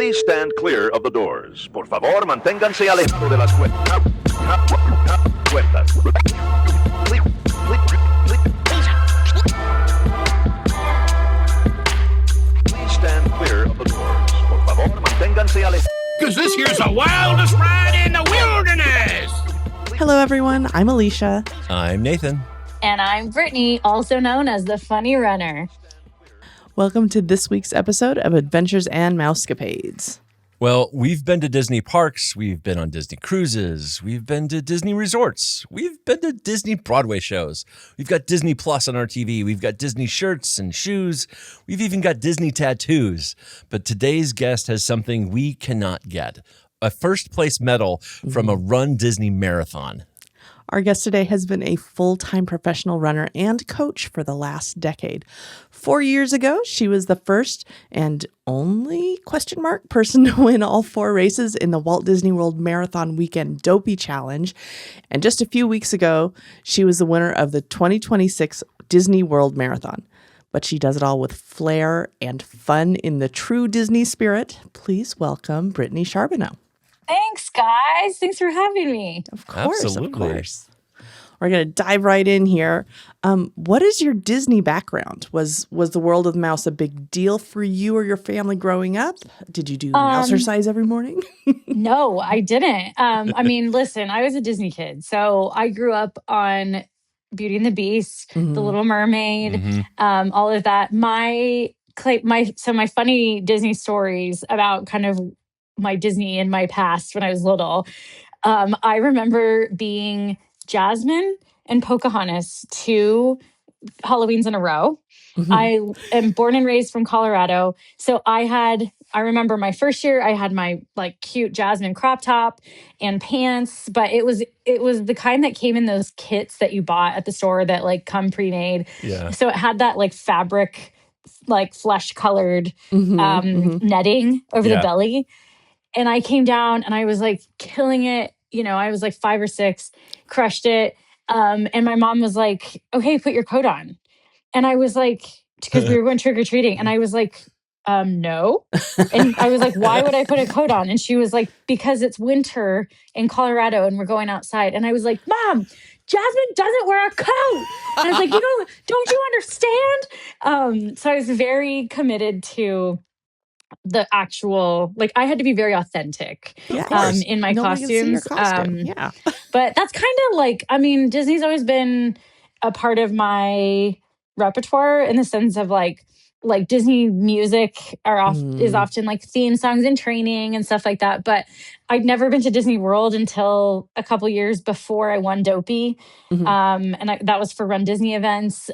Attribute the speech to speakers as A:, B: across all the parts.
A: Please stand clear of the doors. Por favor, manténganse alejado de las puertas. Please stand clear of the doors. Por favor, manténganse alejados.
B: Because this here's the wildest ride in the wilderness.
C: Hello, everyone. I'm Alicia.
D: I'm Nathan.
E: And I'm Brittany, also known as the Funny Runner.
C: Welcome to this week's episode of Adventures and Mousecapades.
D: Well, we've been to Disney parks, we've been on Disney cruises, we've been to Disney resorts, we've been to Disney Broadway shows, we've got Disney Plus on our TV, we've got Disney shirts and shoes, we've even got Disney tattoos. But today's guest has something we cannot get, a first place medal from a runDisney Marathon.
C: Our guest today has been a full-time professional runner and coach for the last decade. 4 years ago, she was the first and only person to win all 4 races in the Walt Disney World Marathon Weekend Dopey Challenge. And just a few weeks ago, she was the winner of the 2026 Disney World Marathon. But she does it all with flair and fun in the true Disney spirit. Please welcome Brittany Charboneau.
E: Thanks, guys. Thanks for having me.
C: Of course,
D: Absolutely.
C: of course. We're going to dive right in here. What is your Disney background? Was the world of the mouse a big deal for you or your family growing up? Did you do mousercise every morning?
E: No, I didn't. I mean, listen, I was a Disney kid. So I grew up on Beauty and the Beast, The Little Mermaid, all of that. My funny Disney stories about kind of my Disney in my past when I was little. I remember being Jasmine and Pocahontas 2 Halloweens in a row. I am born and raised from Colorado. So I remember my first year, I had my like cute Jasmine crop top and pants, but it was the kind that came in those kits that you bought at the store that like come pre-made.
D: Yeah.
E: So it had that like fabric, like flesh colored netting over the belly. And I came down and I was like killing it. You know, I was like 5 or 6, crushed it. And my mom was like, okay, put your coat on. And I was like, because we were going trick-or-treating. And I was like, no. And I was like, why would I put a coat on? And she was like, because it's winter in Colorado and we're going outside. And I was like, Mom, Jasmine doesn't wear a coat. And I was like, don't you understand? So I was very committed to the actual, like I had to be very authentic in my costumes.
C: Yeah.
E: But that's kind of like, I mean, Disney's always been a part of my repertoire in the sense of like Disney music is often like theme songs in training and stuff like that. But I'd never been to Disney World until a couple years before I won Dopey. That was for runDisney events.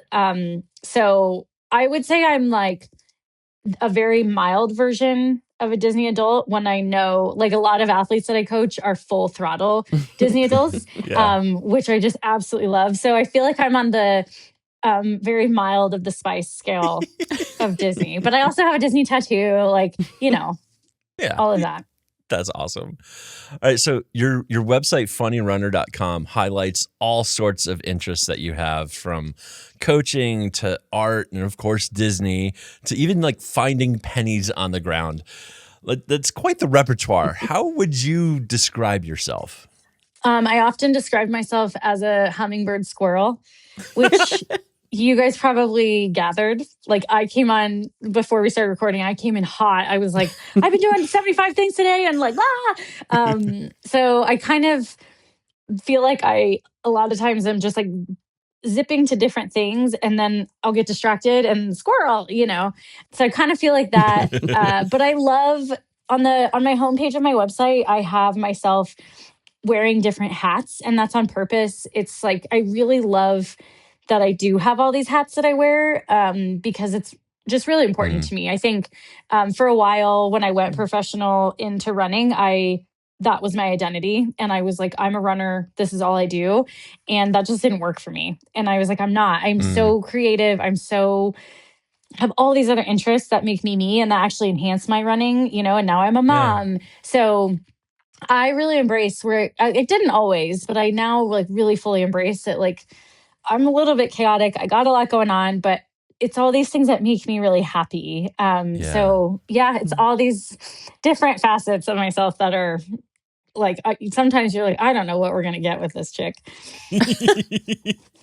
E: So I would say I'm like a very mild version of a Disney adult when I know like a lot of athletes that I coach are full throttle Disney adults, which I just absolutely love. So I feel like I'm on the very mild of the spice scale of Disney, but I also have a Disney tattoo, like, all of that.
D: That's awesome. All right, so your website, funnyrunner.com, highlights all sorts of interests that you have, from coaching to art and, of course, Disney, to even like finding pennies on the ground. That's quite the repertoire. How would you describe yourself?
E: I often describe myself as a hummingbird squirrel, which you guys probably gathered. Like I came on before we started recording, I came in hot. I was like, I've been doing 75 things today and like, so I kind of feel like a lot of times I'm just like zipping to different things and then I'll get distracted and squirrel, So I kind of feel like that. But I love on my homepage of my website, I have myself wearing different hats, and that's on purpose. It's like, I really love that I do have all these hats that I wear because it's just really important to me. I think for a while when I went professional into running, that was my identity. And I was like, I'm a runner. This is all I do. And that just didn't work for me. And I was like, I'm not. I'm so creative. Have all these other interests that make me and that actually enhance my running, and now I'm a mom. Yeah. So I really embrace it didn't always, but I now like really fully embrace it. Like I'm a little bit chaotic. I got a lot going on, but it's all these things that make me really happy. So yeah, it's all these different facets of myself that are like, sometimes you're like, I don't know what we're going to get with this chick.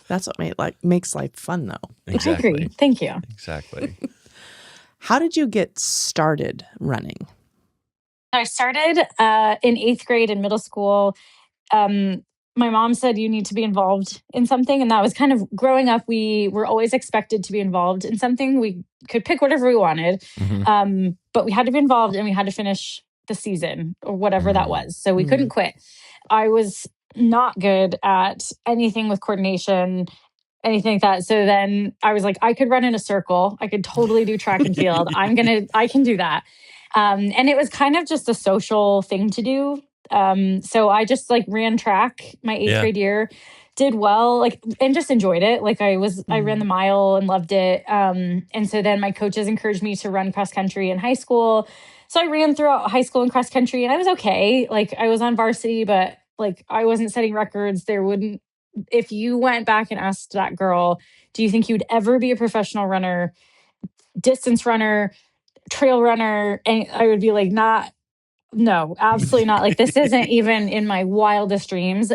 C: That's what makes life fun, though.
D: Exactly.
E: I agree. Thank you.
D: Exactly.
C: How did you get started running?
E: I started in 8th grade in middle school. My mom said you need to be involved in something. And that was kind of growing up. We were always expected to be involved in something. We could pick whatever we wanted, but we had to be involved and we had to finish the season or whatever that was. So we couldn't quit. I was not good at anything with coordination, anything like that. So then I was like, I could run in a circle. I could totally do track and field. I can do that. And it was kind of just a social thing to do. So I just like ran track my 8th grade year, did well, like, and just enjoyed it. Like I ran the mile and loved it. And so then my coaches encouraged me to run cross country in high school. So I ran throughout high school and cross country and I was okay. Like I was on varsity, but like I wasn't setting records. If you went back and asked that girl, do you think you'd ever be a professional runner, distance runner, trail runner? And I would be like, no, absolutely not. Like this isn't even in my wildest dreams.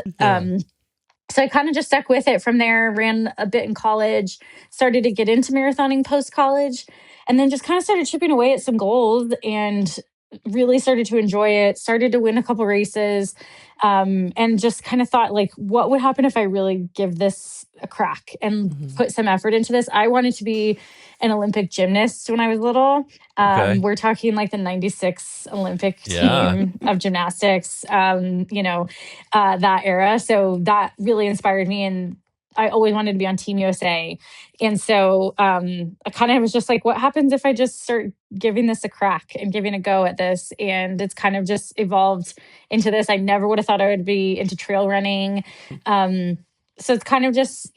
E: So I kind of just stuck with it from there, ran a bit in college, started to get into marathoning post-college, and then just kind of started chipping away at some goals and really started to enjoy it, started to win a couple races, and just kind of thought like, what would happen if I really give this a crack and put some effort into this? I wanted to be an Olympic gymnast when I was little. We're talking like the 96 Olympic team of gymnastics, that era. So that really inspired me. And I always wanted to be on Team USA. And so I kind of was just like, what happens if I just start giving this a crack and giving a go at this? And it's kind of just evolved into this. I never would have thought I would be into trail running. So it's kind of just,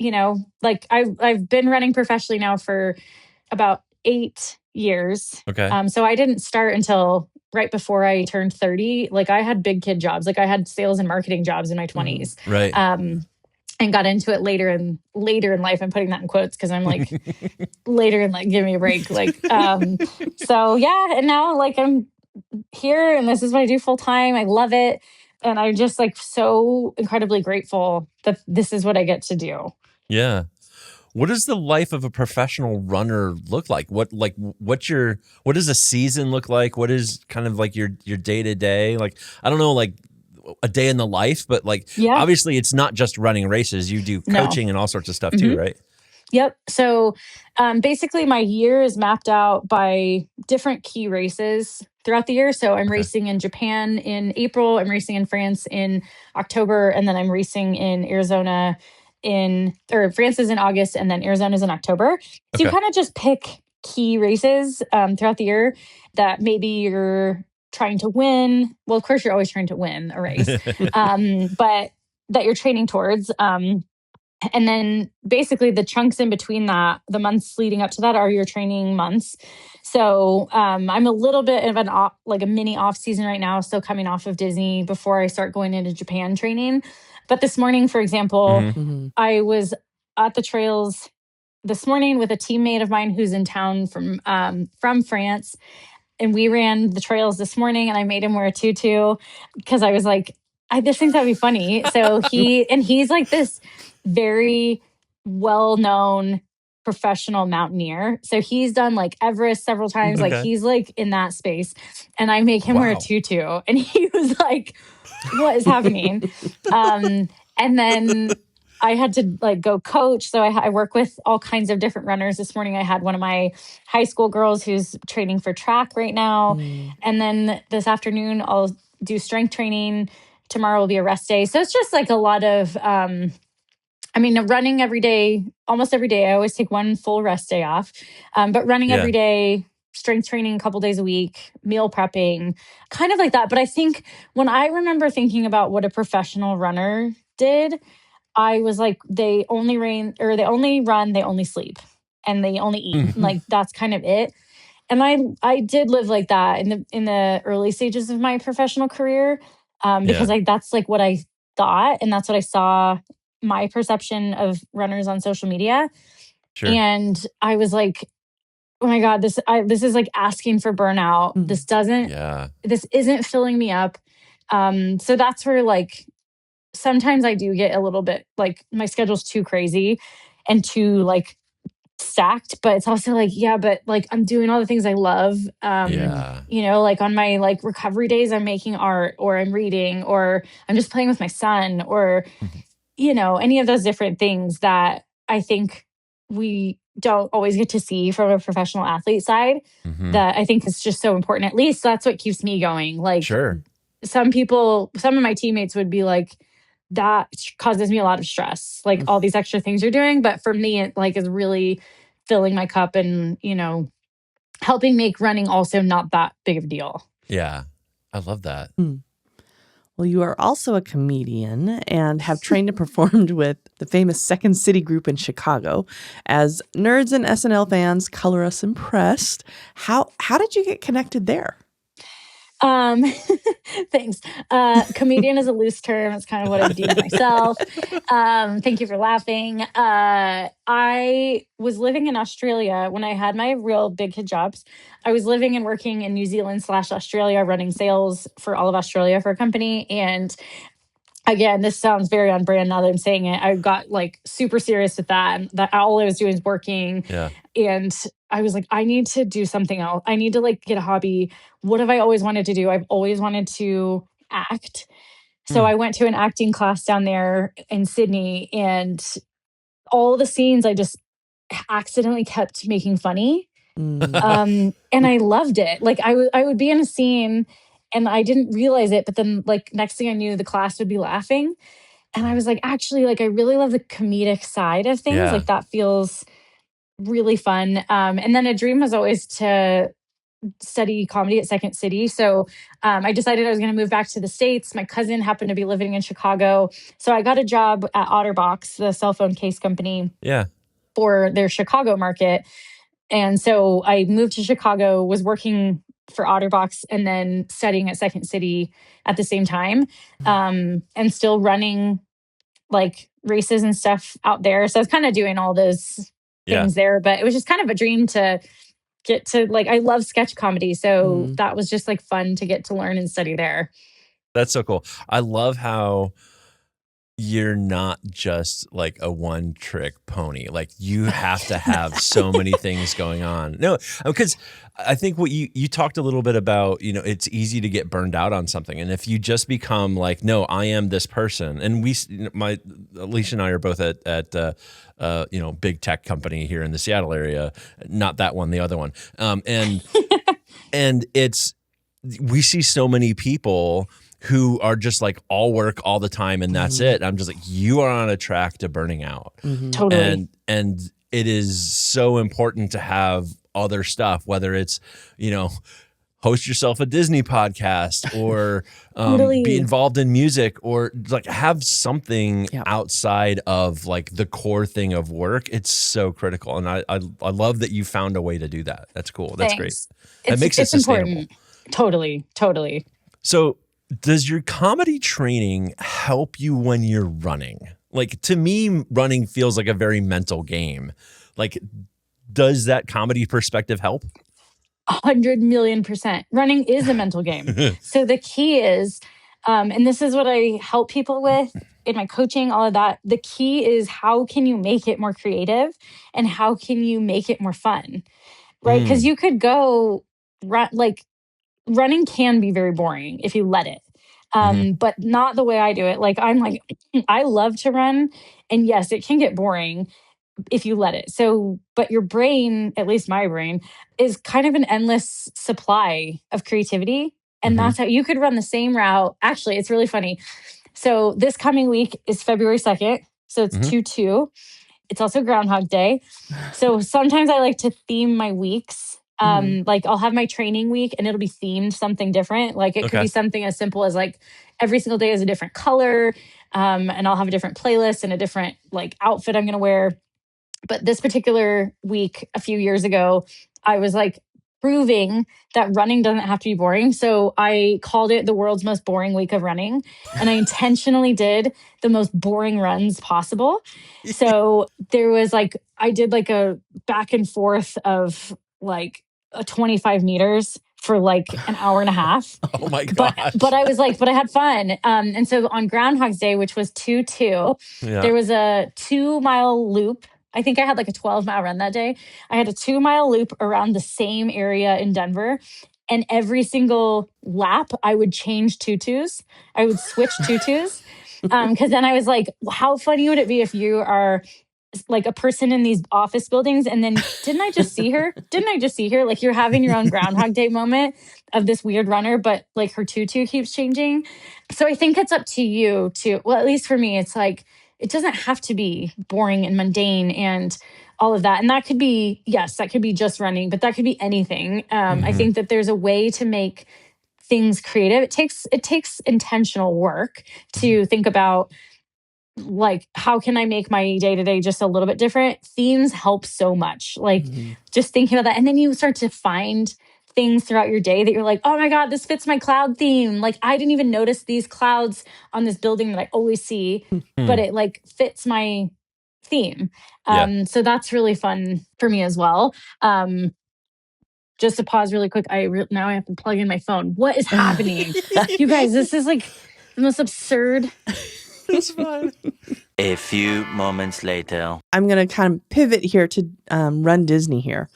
E: like I've been running professionally now for about 8 years.
D: Okay.
E: So I didn't start until right before I turned 30. Like I had big kid jobs. Like I had sales and marketing jobs in my 20s.
D: Right.
E: And got into it later in life. I'm putting that in quotes because I'm like later in like, give me a break. Like, so yeah. And now like I'm here and this is what I do full time. I love it. And I'm just like so incredibly grateful that this is what I get to do.
D: Yeah. What does the life of a professional runner look like? What does a season look like? What is kind of like your day to day? Like, I don't know, like a day in the life, but like, obviously it's not just running races. You do coaching and all sorts of stuff too, right?
E: Yep. So basically my year is mapped out by different key races throughout the year. So I'm racing in Japan in April, I'm racing in France in October, and then I'm racing in Arizona France is in August, and then Arizona is in October. So you kind of just pick key races throughout the year that maybe you're trying to win. Well, of course, you're always trying to win a race, but that you're training towards. And then basically the chunks in between that, the months leading up to that are your training months. So I'm a little bit of a mini off season right now, still coming off of Disney before I start going into Japan training. But this morning, for example, I was at the trails this morning with a teammate of mine who's in town from France. And we ran the trails this morning and I made him wear a tutu because I was like, I just think that'd be funny. So he's like this very well-known professional mountaineer. So he's done like Everest several times. Like he's like in that space. And I make him wear a tutu. And he was like, what is happening? And then I had to like go coach. So I work with all kinds of different runners. This morning, I had one of my high school girls who's training for track right now. And then this afternoon, I'll do strength training. Tomorrow will be a rest day. So it's just like a lot of, running every day, almost every day. I always take one full rest day off. But running every day, strength training a couple days a week, meal prepping, kind of like that. But I think when I remember thinking about what a professional runner did, I was like, they only run, they only sleep, and they only eat. Like that's kind of it. And I did live like that in the early stages of my professional career, because that's like what I thought, and that's what I saw my perception of runners on social media.
D: Sure.
E: And I was like, oh my God, this is like asking for burnout. This isn't filling me up. So that's where like sometimes I do get a little bit like my schedule's too crazy and too like stacked, but it's also like, yeah, but like I'm doing all the things I love. Like on my like recovery days, I'm making art or I'm reading or I'm just playing with my son or, any of those different things that I think we don't always get to see from a professional athlete side that I think is just so important. At least that's what keeps me going. Like some of my teammates would be like, that causes me a lot of stress, like all these extra things you're doing. But for me, it like is really filling my cup and, helping make running also not that big of a deal.
D: Yeah. I love that.
C: Well, you are also a comedian and have trained and performed with the famous Second City group in Chicago. As nerds and SNL fans color us impressed, how did you get connected there?
E: Thanks. Comedian is a loose term. It's kind of what I've deemed myself. Thank you for laughing. I was living in Australia when I had my real big kid jobs. I was living and working in New Zealand / Australia, running sales for all of Australia for a company. And again, this sounds very on brand now that I'm saying it. I got like super serious with that. And that all I was doing is working.
D: Yeah.
E: And I was like, I need to do something else. I need to like get a hobby. What have I always wanted to do? I've always wanted to act. So I went to an acting class down there in Sydney, and all the scenes I just accidentally kept making funny. And I loved it. Like I would be in a scene and I didn't realize it, but then like next thing I knew, the class would be laughing. And I was like, actually, like I really love the comedic side of things.
D: Yeah.
E: Like that feels really fun. And then a dream was always to study comedy at Second City. So I decided I was going to move back to the States. My cousin happened to be living in Chicago. So I got a job at OtterBox, the cell phone case company, for their Chicago market. And so I moved to Chicago, was working for OtterBox and then studying at Second City at the same time, and still running like races and stuff out there. So I was kind of doing all those things there, but it was just kind of a dream to get to like, I love sketch comedy. So that was just like fun to get to learn and study there.
D: That's so cool. I love how you're not just like a one trick pony. Like you have to have so many things going on. No, because I think what you talked a little bit about, it's easy to get burned out on something. And if you just become like, no, I am this person. And Alicia and I are both at big tech company here in the Seattle area, not that one, the other one. And we see so many people who are just like all work all the time and that's it. I'm just like, you are on a track to burning out.
E: Totally.
D: And it is so important to have other stuff, whether it's, host yourself a Disney podcast or be involved in music or like have something outside of like the core thing of work. It's so critical. And I love that you found a way to do that. That's cool. That's great. That makes it sustainable.
E: Important. Totally.
D: So does your comedy training help you when you're running? Like to me, running feels like a very mental game. Like, does that comedy perspective help?
E: 100,000,000%. Running is a mental game. So the key is, and this is what I help people with in my coaching, all of that. The key is how can you make it more creative and how can you make it more fun, right? Because you could go run, like running can be very boring if you let it. But not the way I do it. Like I'm like, I love to run. And yes, it can get boring if you let it. So, but your brain, at least my brain, is kind of an endless supply of creativity. And that's how you could run the same route. Actually, it's really funny. So this coming week is February 2nd. So it's 2/2. It's also Groundhog Day. So sometimes I like to theme my weeks. Like I'll have my training week and it'll be themed something different. Like it could be something as simple as like every single day is a different color. And I'll have a different playlist and a different like outfit I'm going to wear. But this particular week, a few years ago, I was like, proving that running doesn't have to be boring. So I called it the world's most boring week of running. And I intentionally did the most boring runs possible. So there was like, I did like a back and forth of like a 25 meters for like an hour and a half.
D: Oh my gosh.
E: But I was like, but I had fun. And so on Groundhog's Day, which was 2-2, there was a 2-mile loop. I think I had like a 12-mile run that day. I had a 2-mile loop around the same area in Denver. And every single lap, I would change tutus. I would switch tutus. Because then I was like, how funny would it be if you are like a person in these office buildings and then didn't I just see her? Like you're having your own Groundhog Day moment of this weird runner, but like her tutu keeps changing. So I think it's up to you to, well, at least for me, it's like, it doesn't have to be boring and mundane and all of that. And that could be, yes, that could be just running, but that could be anything. I think that there's a way to make things creative. It takes intentional work to think about, like, how can I make my day-to-day just a little bit different? Themes help so much. Like just thinking about that. And then you start to find things throughout your day that you're like, oh my God, this fits my cloud theme. Like I didn't even notice these clouds on this building that I always see, but it like fits my theme. So that's really fun for me as well. Just to pause really quick. Now I have to plug in my phone. What is happening? You guys, this is like the most absurd.
D: That's fine.
F: A few moments later.
C: I'm going to kind of pivot here to Run Disney here.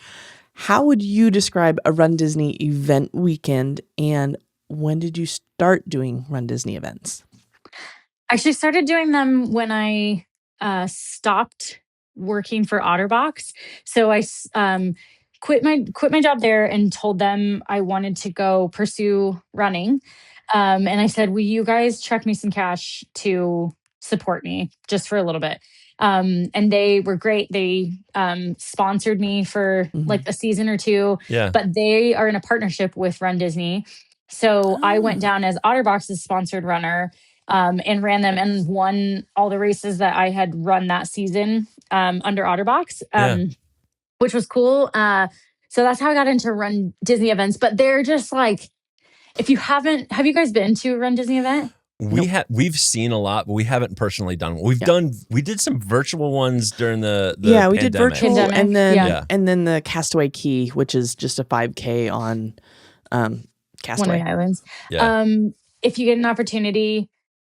C: How would you describe a Run Disney event weekend, and when did you start doing Run Disney events?
E: I actually started doing them when I stopped working for OtterBox. So I quit my job there and told them I wanted to go pursue running. And I said, will you guys check me some cash to support me just for a little bit? And they were great. They sponsored me for like a season or two, but they are in a partnership with Run Disney. So I went down as OtterBox's sponsored runner and ran them and won all the races that I had run that season under OtterBox, which was cool. So that's how I got into Run Disney events. But they're just like, have you guys been to a Run Disney event?
D: We've seen a lot, but we haven't personally done one. We did some virtual ones during the
C: we
D: pandemic.
C: did virtual and then the Castaway Key, which is just a 5K on Castaway
E: One of the islands.
D: Yeah.
E: If you get an opportunity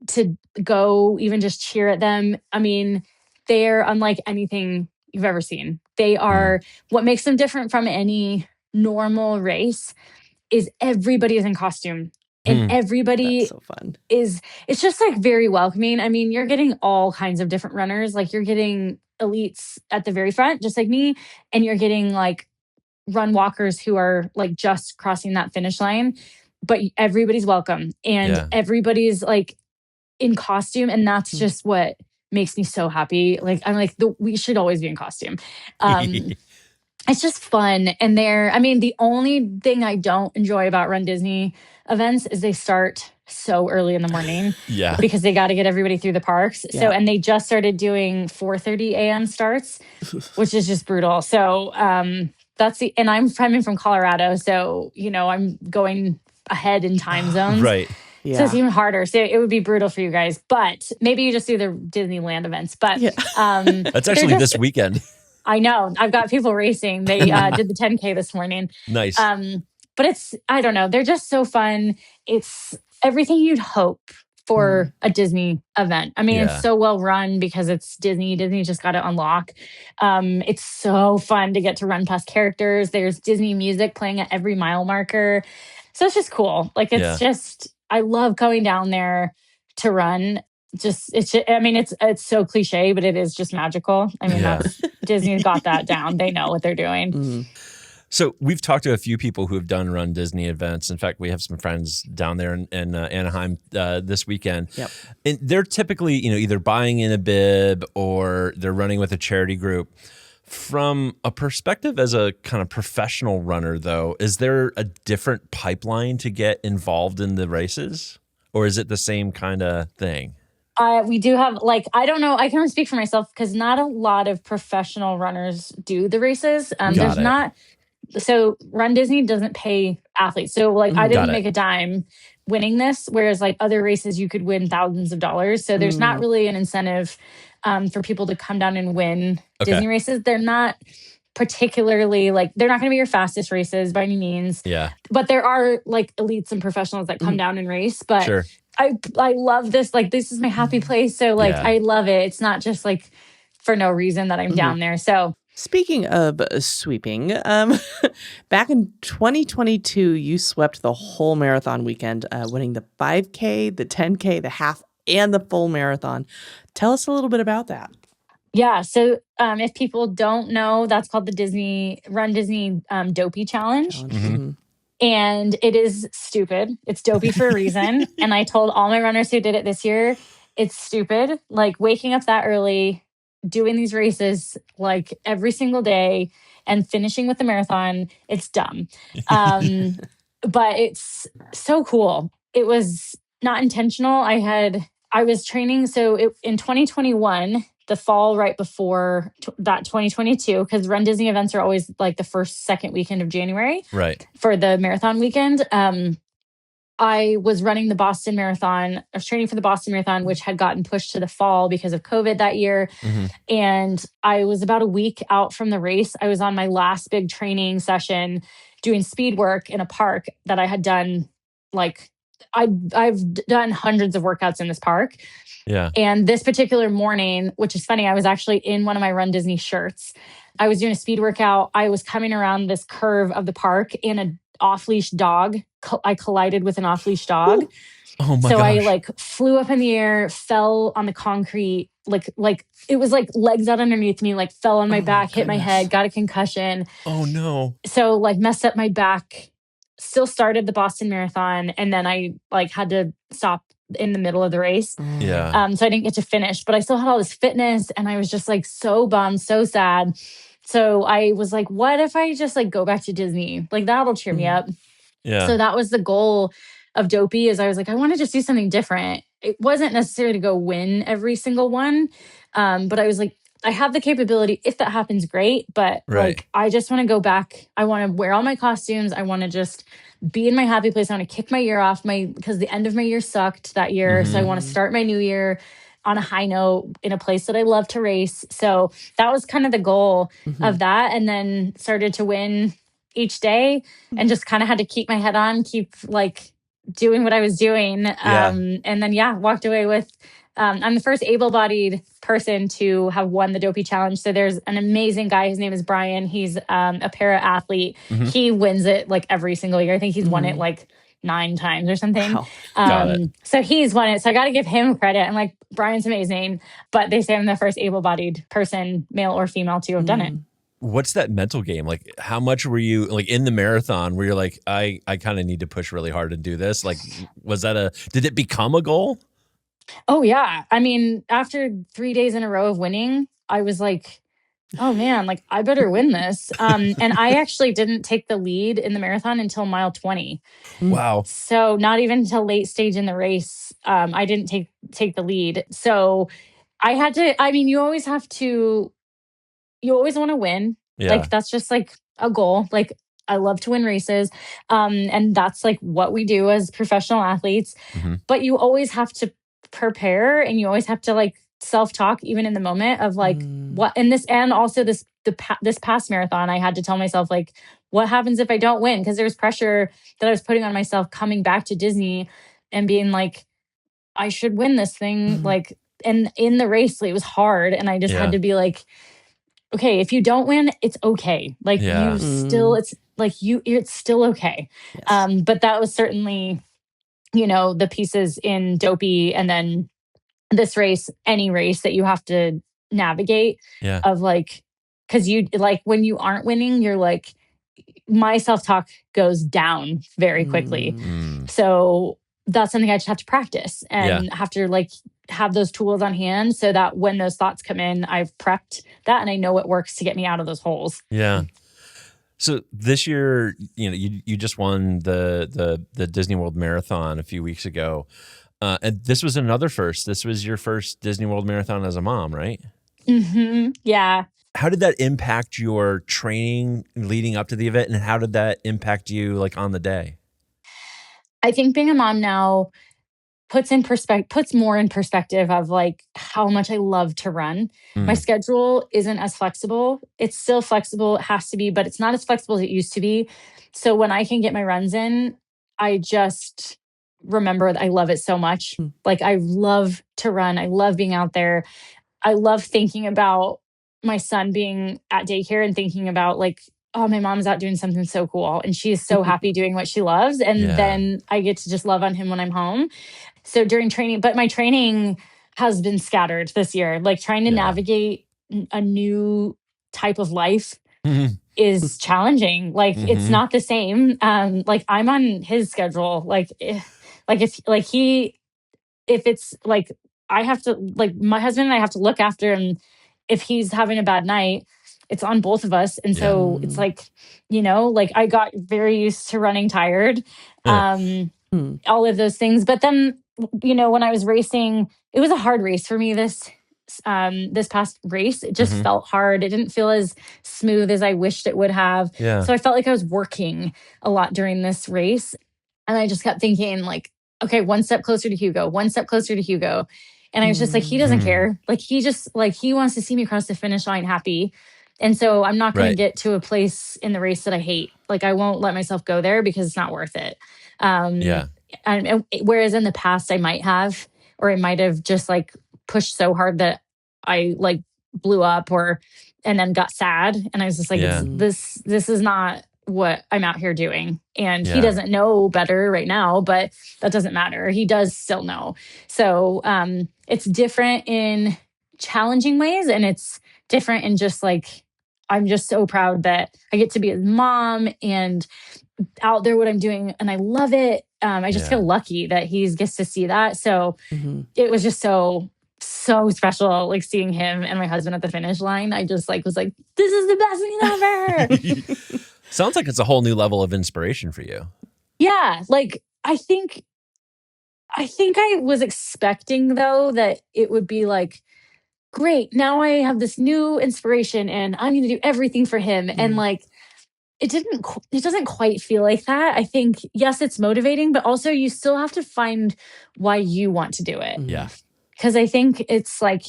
E: to go even just cheer at them, I mean, they're unlike anything you've ever seen. They are what makes them different from any normal race is everybody is in costume. And everybody
C: so fun.
E: It's just like very welcoming. I mean, you're getting all kinds of different runners. Like you're getting elites at the very front, just like me. And you're getting like run walkers who are like just crossing that finish line. But everybody's welcome. And everybody's like in costume. And that's just what makes me so happy. Like, I'm like, we should always be in costume. It's just fun. And the only thing I don't enjoy about Run Disney events is they start so early in the morning. Because they got to get everybody through the parks. So, and they just started doing 4:30 a.m. starts, which is just brutal. So, and I'm coming from Colorado. So, I'm going ahead in time zones.
D: Right.
C: Yeah.
E: So it's even harder. So it would be brutal for you guys. But maybe you just do the Disneyland events. But
D: that's actually this weekend.
E: I know. I've got people racing. They did the 10K this morning.
D: Nice.
E: But I don't know. They're just so fun. It's everything you'd hope for a Disney event. I mean, it's so well run because it's Disney. Disney just got to unlock. It's so fun to get to run past characters. There's Disney music playing at every mile marker. So it's just cool. Like, it's just, I love going down there to run. It's so cliche, but it is just magical. I mean, Disney's got that down. They know what they're doing.
D: So we've talked to a few people who have done Run Disney events. In fact, we have some friends down there in Anaheim this weekend. Yep. And they're typically, either buying in a bib or they're running with a charity group. From a perspective as a kind of professional runner, though, is there a different pipeline to get involved in the races? Or is it the same kind of thing?
E: We do have, I don't know. I can only speak for myself because not a lot of professional runners do the races. There's not So Run Disney doesn't pay athletes. So like I
D: Got
E: didn't
D: it.
E: make a dime winning this, whereas like other races you could win thousands of dollars. So there's not really an incentive for people to come down and win
D: Okay.
E: Disney races. They're not particularly like they're not going to be your fastest races by any means.
D: Yeah.
E: But there are like elites and professionals that come down and race. But
D: Sure.
E: I love this. Like this is my happy place. So like
D: Yeah.
E: I love it. It's not just like for no reason that I'm down there. So
C: Speaking of sweeping, back in 2022, you swept the whole marathon weekend, winning the 5K, the 10K, the half, and the full marathon. Tell us a little bit about that.
E: yeah. So if people don't know, that's called the Run Disney Dopey Challenge. And it is stupid. It's dopey for a reason. And I told all my runners who did it this year, it's stupid. Like waking up that early, doing these races like every single day and finishing with the marathon, it's dumb. But it's so cool. It was not intentional. I was training. So in 2021, the fall right before that 2022, because Run Disney events are always like the second weekend of January.
D: Right.
E: For the marathon weekend. I was running the Boston Marathon. I was training for the Boston Marathon, which had gotten pushed to the fall because of COVID that year. And I was about a week out from the race. I was on my last big training session doing speed work in a park that I had done. Like I've done hundreds of workouts in this park.
D: Yeah.
E: And this particular morning, which is funny, I was actually in one of my Run Disney shirts. I was doing a speed workout. I was coming around this curve of the park in an off-leash dog. I collided with an off-leash dog.
D: Oh my
E: so
D: gosh.
E: I like flew up in the air, fell on the concrete, like it was like legs out underneath me, like fell on my back, hit my head, got a concussion.
D: Oh no.
E: So like messed up my back, still started the Boston Marathon. And then I like had to stop in the middle of the race.
D: Yeah.
E: So I didn't get to finish, but I still had all this fitness and I was just like so bummed, so sad. So I was like, what if I just like go back to Disney? Like that'll cheer me up.
D: Yeah.
E: So that was the goal of Dopey is I was like, I want to just do something different. It wasn't necessarily to go win every single one. But I was like, I have the capability. If that happens, great. But like, I just want to go back. I want to wear all my costumes. I want to just be in my happy place. I want to kick my year off because the end of my year sucked that year. So I want to start my new year on a high note in a place that I love to race. So that was kind of the goal of that. And then started to win each day and just kind of had to keep my head on, keep like doing what I was doing. And then, walked away with, I'm the first able-bodied person to have won the Dopey Challenge. So there's an amazing guy. His name is Brian. He's a para-athlete. He wins it like every single year. I think he's won it like 9 times or something.
D: Wow.
E: So he's won it. So I got to give him credit. And like, Brian's amazing, but they say I'm the first able-bodied person, male or female, to have done it.
D: What's that mental game? Like, how much were you like in the marathon where you're like, I kind of need to push really hard and do this? Like, did it become a goal?
E: Oh yeah. I mean, after 3 days in a row of winning, I was like, oh man, like I better win this. And I actually didn't take the lead in the marathon until mile 20.
D: Wow.
E: So not even until late stage in the race, I didn't take the lead. So I had to, I mean, you always want to win.
D: Yeah.
E: Like that's just like a goal. Like I love to win races. And that's like what we do as professional athletes. But you always have to prepare and you always have to like self-talk even in the moment of like what, and also this past marathon, I had to tell myself like, what happens if I don't win? Because there was pressure that I was putting on myself coming back to Disney and being like, I should win this thing. Like, and in the race, it was hard. And I just had to be like, okay, if you don't win, it's okay. Like you still, it's like it's still okay.
C: Yes.
E: But that was certainly, the pieces in Dopey and then this race, any race that you have to navigate of like, cause you like when you aren't winning, you're like, my self-talk goes down very quickly. So that's something I just have to practice and have to like have those tools on hand so that when those thoughts come in, I've prepped that and I know what works to get me out of those holes.
D: Yeah. So this year, you just won the Disney World Marathon a few weeks ago. And this was another first. This was your first Disney World Marathon as a mom, right?
E: Yeah.
D: How did that impact your training leading up to the event, and how did that impact you like on the day?
E: I think being a mom now puts more in perspective of like how much I love to run. My
D: Mm,
E: schedule isn't as flexible. It's still flexible, it has to be, but it's not as flexible as it used to be. So when I can get my runs in, I just remember that I love it so much.
C: Mm.
E: Like I love to run. I love being out there. I love thinking about my son being at daycare and thinking about like, oh, my mom's out doing something so cool and she is so happy doing what she loves. And
D: yeah.
E: then I get to just love on him when I'm home. So during training, but my training has been scattered this year, like trying to
D: Yeah.
E: navigate a new type of life
D: Mhm.
E: is challenging. Like it's
D: Mhm.
E: not the same. Like I'm on his schedule. Like if it's like I have to like my husband and I have to look after him if he's having a bad night, it's on both of us. And
D: Yeah.
E: so it's like, like I got very used to running tired.
D: Eh.
C: Mm.
E: All of those things. But then, when I was racing, it was a hard race for me this past race. It just
D: Mhm.
E: felt hard. It didn't feel as smooth as I wished it would have.
D: Yeah.
E: So I felt like I was working a lot during this race. And I just kept thinking, like, okay, one step closer to Hugo, one step closer to Hugo. And I was just like, he doesn't
D: Mm.
E: care. Like, he wants to see me cross the finish line happy. And so I'm not going to
D: Right.
E: get to a place in the race that I hate. Like, I won't let myself go there because it's not worth it.
D: Yeah.
E: And whereas in the past I might have, or I might have just like pushed so hard that I like blew up and then got sad. And I was just like,
D: Yeah.
E: this is not what I'm out here doing. And he
D: Yeah.
E: doesn't know better right now, but that doesn't matter. He does still know. So it's different in challenging ways. And it's different in just like, I'm just so proud that I get to be his mom and out there what I'm doing and I love it. I just
D: Yeah.
E: feel lucky that he gets to see that. So
C: Mhm.
E: it was just so special, like seeing him and my husband at the finish line. I just like was like, this is the best thing ever.
D: Sounds like it's a whole new level of inspiration for you.
E: Yeah. Like I was expecting though that it would be like, great, now I have this new inspiration and I'm gonna do everything for him. And like it doesn't quite feel like that. I think, yes, it's motivating, but also you still have to find why you want to do it.
D: Yeah.
E: Because I think it's like,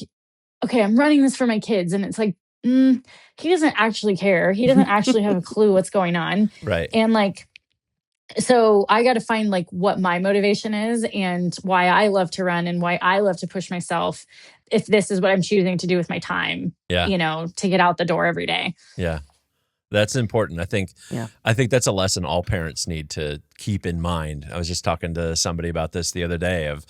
E: okay, I'm running this for my kids. And it's like, he doesn't actually care. He doesn't actually have a clue what's going on.
D: Right.
E: And like, so I got to find like what my motivation is and why I love to run and why I love to push myself. If this is what I'm choosing to do with my time,
D: Yeah.
E: to get out the door every day.
D: Yeah. That's important. I think
C: Yeah.
D: that's a lesson all parents need to keep in mind. I was just talking to somebody about this the other day of,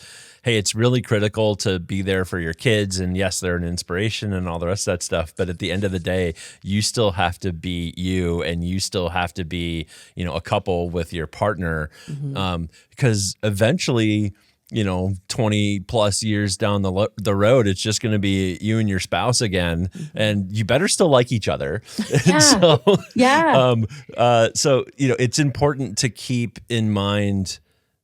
D: hey, it's really critical to be there for your kids. And yes, they're an inspiration and all the rest of that stuff. But at the end of the day, you still have to be you and you still have to be, a couple with your partner. Because eventually, 20 plus years down the road, it's just going to be you and your spouse again, and you better still like each other.
E: Yeah.
D: So,
E: Yeah.
D: it's important to keep in mind,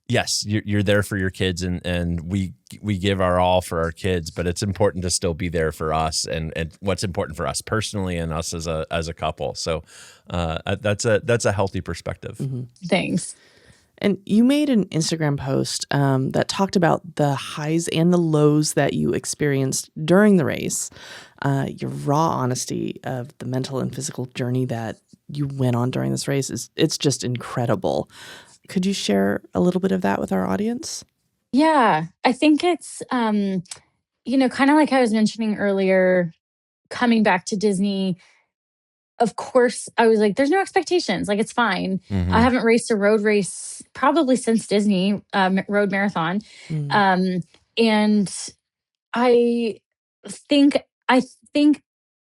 D: yes, you're there for your kids and we give our all for our kids, but it's important to still be there for us and what's important for us personally and us as a couple. So, that's a healthy perspective.
E: Thanks.
C: And you made an Instagram post that talked about the highs and the lows that you experienced during the race, your raw honesty of the mental and physical journey that you went on during this race. It's just incredible. Could you share a little bit of that with our audience?
E: Yeah, I think it's, kind of like I was mentioning earlier, coming back to Disney. Of course, I was like, there's no expectations. Like, it's fine. I haven't raced a road race probably since Disney Road Marathon. And I I think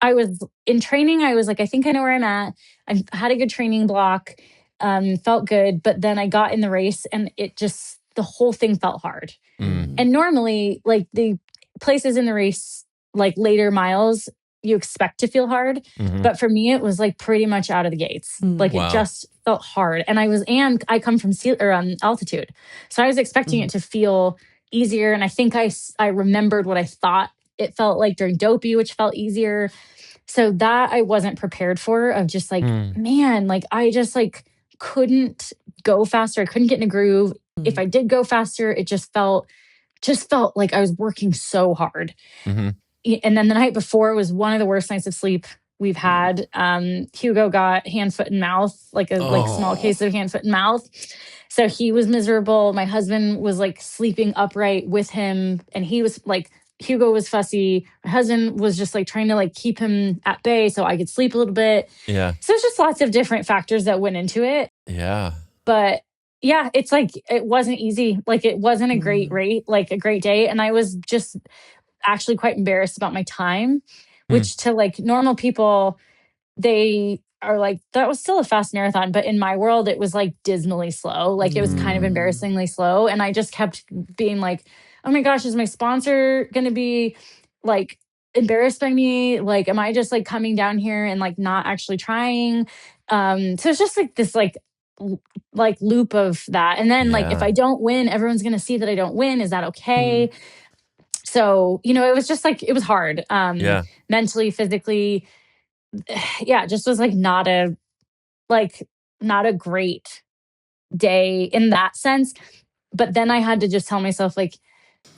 E: I was in training. I was like, I think I know where I'm at. I had a good training block, felt good. But then I got in the race and the whole thing felt hard. And normally, like the places in the race, like later miles, you expect to feel hard. But for me, it was like pretty much out of the gates. Like
D: Wow.
E: it just felt hard. And I come from altitude. So I was expecting it to feel easier. And I think I remembered what I thought it felt like during Dopey, which felt easier. So that I wasn't prepared for, of just like, man, like I just like couldn't go faster. I couldn't get in a groove. If I did go faster, it just felt like I was working so hard.
D: Mm-hmm.
E: And then the night before was one of the worst nights of sleep we've had. Hugo got hand, foot, and mouth, like a like small case of hand, foot, and mouth. So he was miserable. My husband was like sleeping upright with him, and he was like, Hugo was fussy. My husband was just like trying to like keep him at bay so I could sleep a little bit.
D: Yeah.
E: So it's just lots of different factors that went into it.
D: Yeah.
E: But yeah, it's like, it wasn't easy. Like it wasn't a great rate, like a great day. And I was just actually quite embarrassed about my time, which to like normal people, they are like, that was still a fast marathon. But in my world, it was like dismally slow. Like it was kind of embarrassingly slow. And I just kept being like, oh my gosh, is my sponsor going to be like embarrassed by me? Like, am I just like coming down here and like not actually trying? So it's just like this like loop of that. And then like, if I don't win, everyone's going to see that I don't win. Is that okay? So, you know, it was just like, it was hard. Mentally, physically. Yeah, it just was like not a great day in that sense. But then I had to just tell myself, like,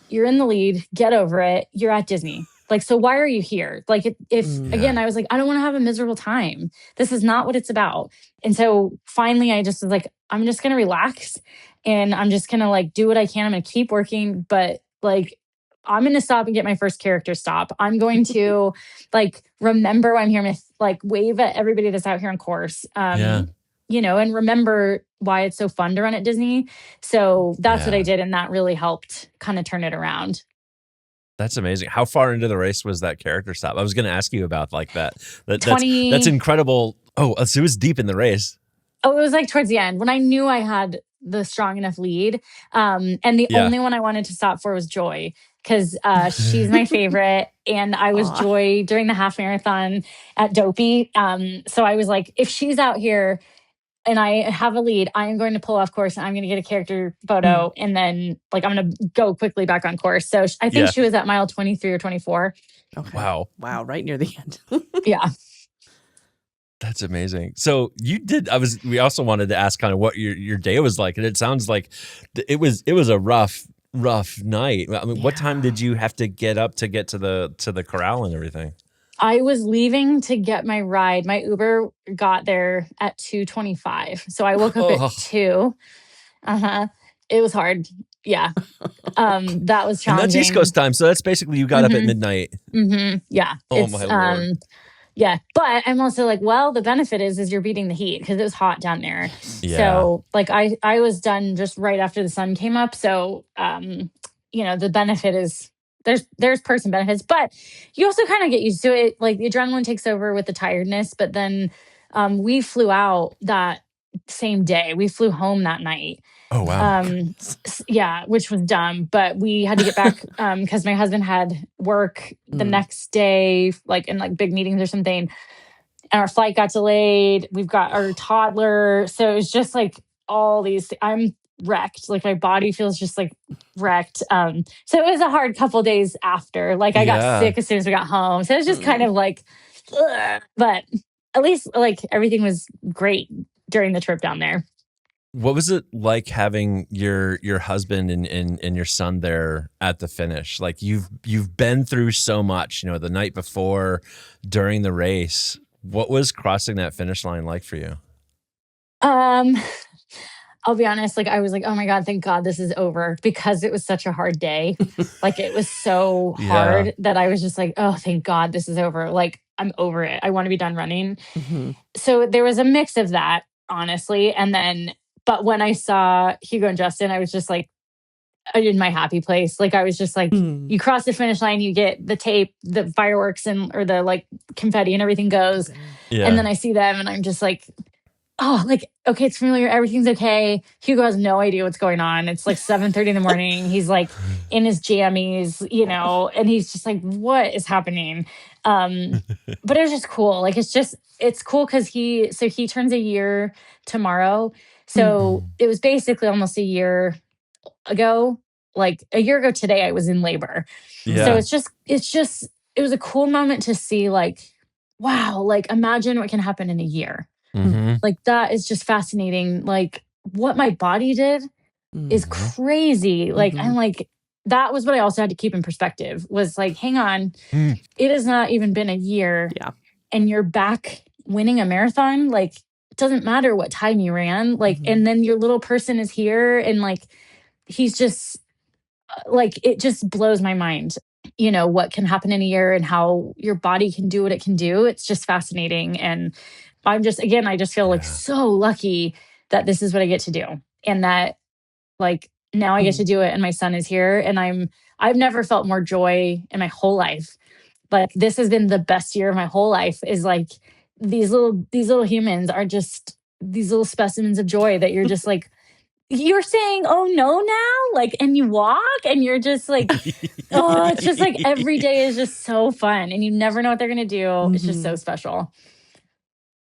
E: you're in the lead, get over it. You're at Disney. Like, so why are you here? Like, if again, I was like, I don't want to have a miserable time. This is not what it's about. And so finally, I just was like, I'm just going to relax and I'm just going to like do what I can. I'm going to keep working, but like, I'm going to stop and get my first character stop. I'm going to like remember why I'm here. I'm going to like wave at everybody that's out here on course. You know, and remember why it's so fun to run at Disney. So that's what I did. And that really helped kind of turn it around.
D: That's amazing. How far into the race was that character stop? I was going to ask you about like that.
E: 20,
D: that's incredible. Oh, so it was deep in the race.
E: Oh, it was like towards the end when I knew I had the strong enough lead. And the only one I wanted to stop for was Joy, because she's my favorite. And I was Joy during the half marathon at Dopey. So I was like, if she's out here and I have a lead, I am going to pull off course and I'm going to get a character photo. And then like, I'm going to go quickly back on course. So I think she was at mile 23 or 24.
C: Okay.
D: Wow.
C: Right near the end.
E: Yeah.
D: That's amazing. So you did, we also wanted to ask kind of what your day was like. And it sounds like it was a rough night. I mean, what time did you have to get up to get to the corral and everything?
E: I was leaving to get my ride. My Uber got there at 2:25. So I woke up at 2. It was hard. Yeah. That was challenging.
D: And that's East Coast time. So that's basically you got up at midnight.
E: Yeah.
D: Oh my Lord.
E: Yeah. But I'm also like, well, the benefit is you're beating the heat because it was hot down there.
D: Yeah.
E: So like I was done just right after the sun came up. So, you know, the benefit is there's person benefits, but you also kind of get used to it. Like the adrenaline takes over with the tiredness, but then we flew out that same day. We flew home that night.
D: Oh, wow.
E: Yeah, which was dumb, but we had to get back because my husband had work the next day, like in like big meetings or something. And our flight got delayed. We've got our toddler. So it was just like all these, I'm wrecked. Like my body feels just like wrecked. So it was a hard couple days after. Like I got sick as soon as we got home. So it was just kind of like, ugh. But at least like everything was great during the trip down there.
D: What was it like having your husband and your son there at the finish? Like you've been through so much, you know, the night before, during the race. What was crossing that finish line like for you?
E: I'll be honest, like I was like, oh my God, thank God this is over, because it was such a hard day. Like it was so hard that I was just like, oh, thank God this is over. Like I'm over it. I want to be done running. So there was a mix of that, honestly. And then, but when I saw Hugo and Justin, I was just like, I did my happy place. Like I was just like, you cross the finish line, you get the tape, the fireworks or the like confetti and everything goes. Yeah. And then I see them and I'm just like, oh, like, okay, it's familiar. Everything's okay. Hugo has no idea what's going on. It's like 7:30 in the morning. He's like in his jammies, you know, and he's just like, what is happening? But it was just cool. Like, it's cool because he turns a year tomorrow. So it was basically almost a year ago. Like a year ago today, I was in labor. Yeah. So it was a cool moment to see like wow, like imagine what can happen in a year.
D: Mhm.
E: Like that is just fascinating. Like what my body did is
C: Mhm.
E: crazy. Like
C: Mhm.
E: I'm like, that was what I also had to keep in perspective was like, hang on,
D: Mm.
E: it has not even been a year
C: Yeah.
E: and you're back winning a marathon. Like it doesn't matter what time you ran. Like,
C: Mhm.
E: and then your little person is here and like, he's just like, it just blows my mind, you know, what can happen in a year and how your body can do what it can do. It's just fascinating. And I'm just, again, I just feel like
D: Yeah.
E: so lucky that this is what I get to do. And that like now I get to do it and my son is here and I've never felt more joy in my whole life. Like this has been the best year of my whole life is like these little humans are just these little specimens of joy that you're just like you're saying oh no now like and you walk and you're just like oh it's just like every day is just so fun and you never know what they're going to do. It's just so special.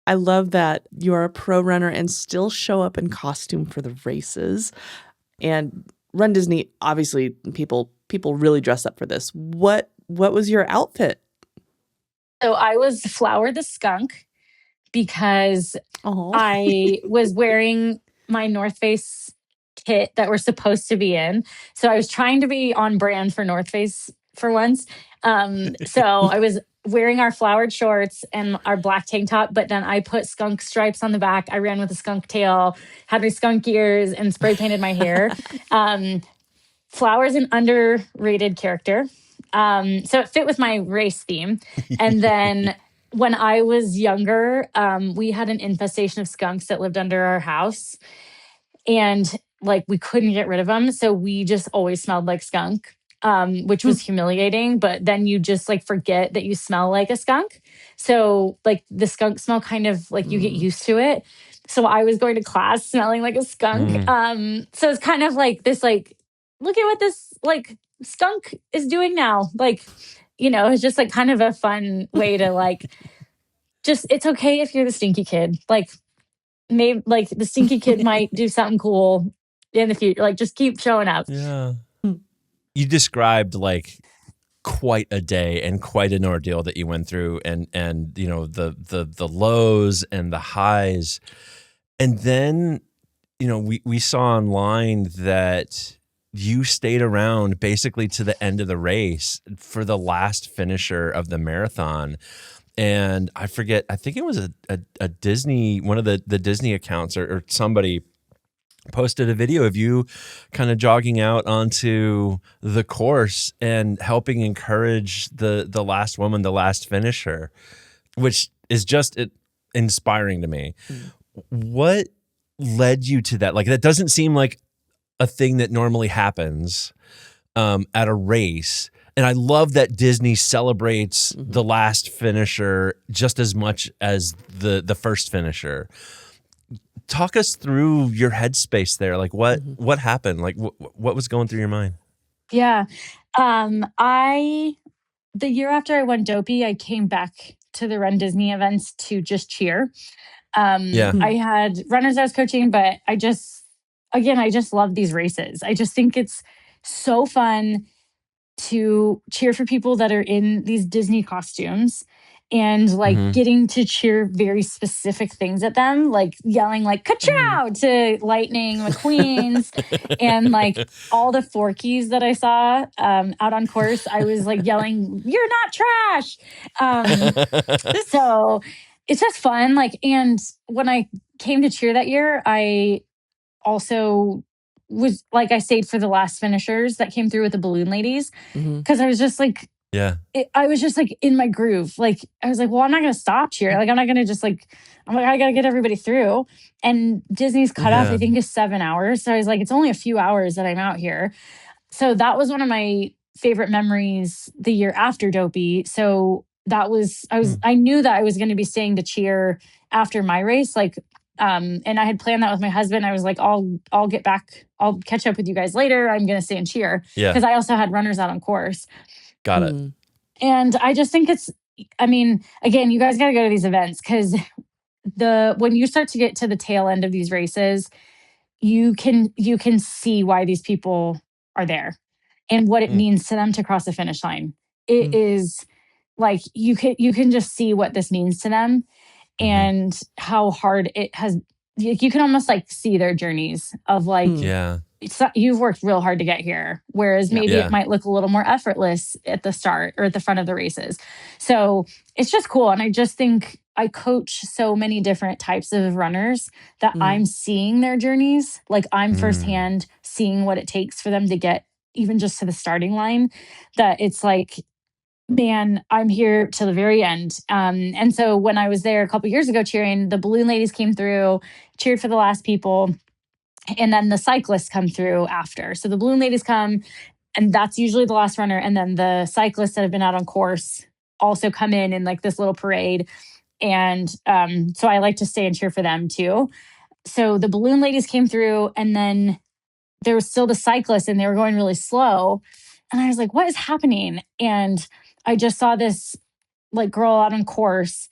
C: I love that you are a pro runner and still show up in costume for the races. And Run Disney, obviously, people really dress up for this. What was your outfit?
E: So I was Flower the skunk because
C: Oh,
E: I was wearing my North Face kit that we're supposed to be in. So I was trying to be on brand for North Face for once. So I was wearing our flowered shorts and our black tank top, but then I put skunk stripes on the back. I ran with a skunk tail, had my skunk ears, and spray painted my hair. Flower's an underrated character. So it fit with my race theme. And then when I was younger, we had an infestation of skunks that lived under our house. And like we couldn't get rid of them. So we just always smelled like skunk, which was humiliating. But then you just like forget that you smell like a skunk. So like the skunk smell kind of like you get used to it. So I was going to class smelling like a skunk. So it's kind of like this, like, look at what this like skunk is doing now. Like, you know, it's just like kind of a fun way to like, just, it's okay if you're the stinky kid. Like, maybe like the stinky kid might do something cool in the future. Like, just keep showing up.
D: Yeah. You described like quite a day and quite an ordeal that you went through and you know the lows and the highs. And then, you know, we saw online that you stayed around basically to the end of the race for the last finisher of the marathon. And I forget, I think it was a Disney, one of the Disney accounts or somebody posted a video of you kind of jogging out onto the course and helping encourage the last woman, the last finisher, which is just inspiring to me. What led you to that? Like, that doesn't seem like a thing that normally happens at a race. And I love that Disney celebrates the last finisher just as much as the first finisher. Talk us through your headspace there. Like what happened? Like what was going through your mind?
E: Yeah. The year after I won Dopey, I came back to the Run Disney events to just cheer.
D: Yeah.
E: I had runners I was coaching, but I just love these races. I just think it's so fun to cheer for people that are in these Disney costumes and like getting to cheer very specific things at them, like yelling like "Ka-chow" to Lightning McQueen's and like all the Forkies that I saw out on course. I was like yelling, "You're not trash." So it's just fun. Like, and when I came to cheer that year, I also was like, I stayed for the last finishers that came through with the balloon ladies because I was just like, I was just like in my groove. Like, I was like, well, I'm not going to stop cheer. Like, I'm not going to just like, I'm like, I got to get everybody through. And Disney's cutoff, I think, is 7 hours. So I was like, it's only a few hours that I'm out here. So that was one of my favorite memories the year after Dopey. So that was, I knew that I was going to be staying to cheer after my race. Like, and I had planned that with my husband. I was like, I'll get back. I'll catch up with you guys later. I'm going to stay and cheer.
D: Yeah.
E: Because I also had runners out on course.
D: Got it.
E: And I just think it's, I mean, again, you guys got to go to these events because when you start to get to the tail end of these races, you can see why these people are there and what it means to them to cross the finish line. It is like you can just see what this means to them and how hard it has. You can almost like see their journeys of like, you've worked real hard to get here. Whereas maybe it might look a little more effortless at the start or at the front of the races. So it's just cool. And I just think I coach so many different types of runners that I'm seeing their journeys. Like I'm firsthand seeing what it takes for them to get even just to the starting line, that it's like, man, I'm here to the very end. And so when I was there a couple years ago cheering, the balloon ladies came through, cheered for the last people, and then the cyclists come through after. So the balloon ladies come, and that's usually the last runner. And then the cyclists that have been out on course also come in like this little parade. And so I like to stay and cheer for them too. So the balloon ladies came through, and then there was still the cyclists, and they were going really slow. And I was like, what is happening? And I just saw this like girl out on course,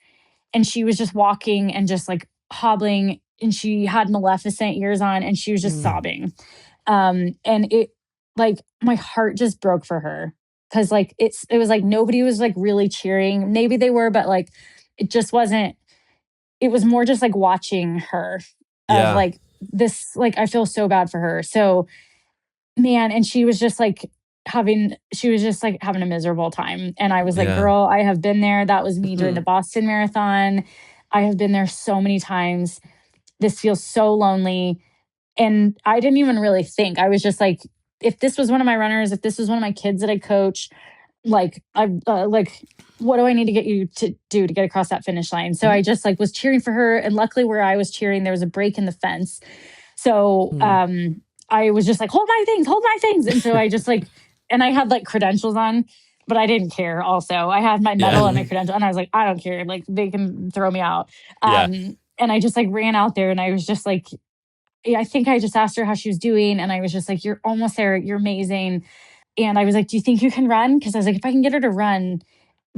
E: and she was just walking and just like hobbling, and she had Maleficent ears on, and she was just sobbing. And it like my heart just broke for her, because like it was like nobody was like really cheering. Maybe they were, but like it just wasn't. It was more just like watching her of like this. Like I feel so bad for her. So man, and she was just like having a miserable time. And I was like, girl, I have been there. That was me during the Boston Marathon. I have been there so many times. This feels so lonely. And I didn't even really think. I was just like, if this was one of my runners, if this was one of my kids that I coach, like, what do I need to get you to do to get across that finish line? So I just like was cheering for her. And luckily where I was cheering, there was a break in the fence. So I was just like, hold my things. And so I just like, and I had like credentials on, but I didn't care also. I had my medal and my credential, and I was like, I don't care. Like they can throw me out. And I just like ran out there, and I was just like, I think I just asked her how she was doing. And I was just like, you're almost there. You're amazing. And I was like, do you think you can run? Because I was like, if I can get her to run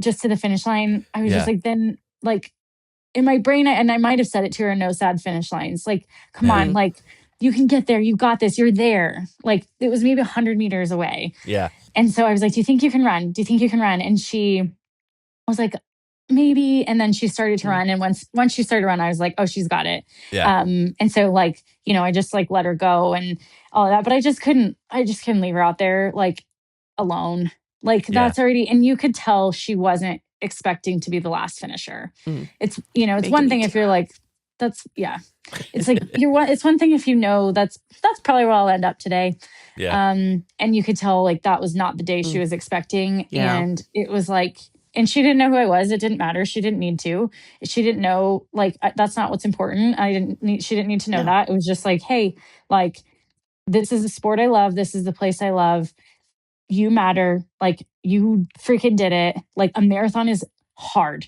E: just to the finish line, I was just like, then like in my brain, and I might have said it to her, no sad finish lines. Like, come on, like you can get there. You got this. You're there. Like it was maybe 100 meters away.
D: Yeah.
E: And so I was like, do you think you can run? Do you think you can run? And she was like, maybe. And then she started to run. And once she started to run, I was like, oh, she's got it.
D: Yeah.
E: And so like, you know, I just like let her go and all of that, but I just couldn't leave her out there like alone. Like that's already, and you could tell she wasn't expecting to be the last finisher. It's, you know, it's one thing if you're like, it's like it's one thing if you know that's probably where I'll end up today.
D: Yeah.
E: And you could tell like that was not the day she was expecting. And it was like, and she didn't know who I was. It didn't matter. She didn't need to. She didn't know, like, that's not what's important. She didn't need to know that. It was just like, hey, like, this is the sport I love. This is the place I love. You matter. Like, you freaking did it. Like, a marathon is hard.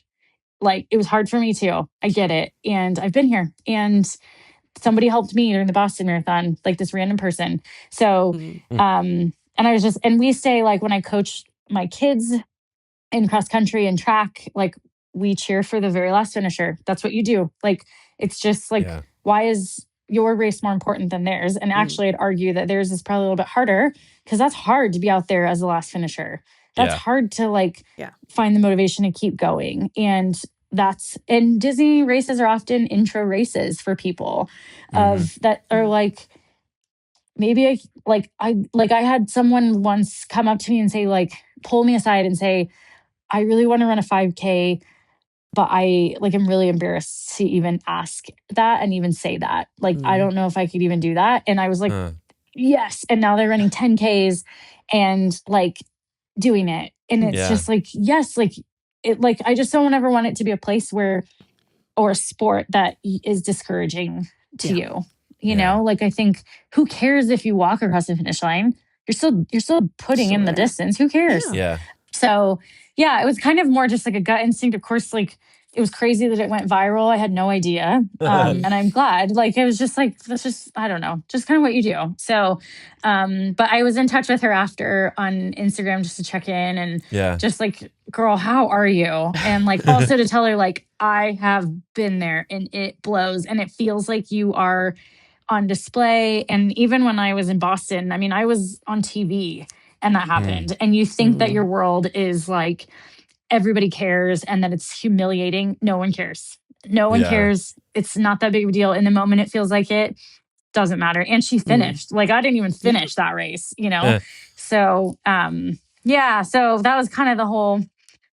E: Like, it was hard for me too. I get it. And I've been here. And somebody helped me during the Boston Marathon, like this random person. So, and I was just, and we say, like, when I coach my kids in cross country and track, like we cheer for the very last finisher. That's what you do. Like, it's just like, why is your race more important than theirs? And actually I'd argue that theirs is probably a little bit harder, because that's hard to be out there as the last finisher. That's hard to like find the motivation to keep going. And Disney races are often intro races for people of that are like, maybe I had someone once come up to me and say, like, pull me aside and say, I really want to run a 5K, but I'm really embarrassed to even ask that and even say that. Like, I don't know if I could even do that. And I was like, yes. And now they're running 10Ks and like doing it. And it's just like, yes, like it, like, I just don't ever want it to be a place or a sport that is discouraging to you. You know, like, I think, who cares if you walk across the finish line? You're still putting in the distance. Who cares?
D: Yeah.
E: So it was kind of more just like a gut instinct. Of course, like, it was crazy that it went viral. I had no idea. And I'm glad. Like, it was just like, that's just, I don't know, just kind of what you do. So, but I was in touch with her after on Instagram just to check in and just like, girl, how are you? And like, also to tell her, like, I have been there and it blows and it feels like you are on display. And even when I was in Boston, I mean, I was on TV and that happened. And you think that your world is like, everybody cares and that it's humiliating. No one cares. No one cares. It's not that big of a deal. In the moment, it feels like it doesn't matter. And she finished. Like I didn't even finish that race, you know? So, so that was kind of the whole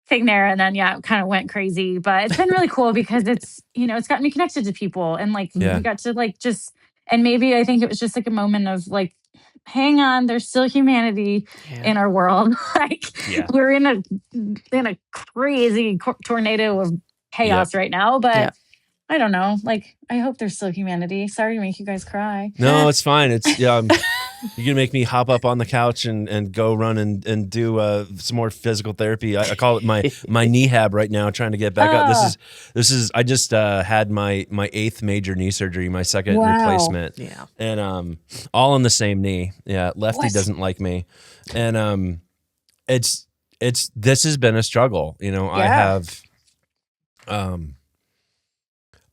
E: thing there. And then, it kind of went crazy, but it's been really cool because it's, it's gotten me connected to people and like, we got to like and maybe I think it was just like a moment of like, hang on, there's still humanity in our world. Like we're in a crazy tornado of chaos right now, but I don't know. Like, I hope there's still humanity. Sorry to make you guys cry.
D: No, it's fine. It's you're gonna make me hop up on the couch and go run and do some more physical therapy. I call it my knee-hab right now, trying to get back up. This is. I just had my 8th major knee surgery, my 2nd replacement. Yeah, and all on the same knee. Yeah, lefty doesn't like me, and this has been a struggle. I have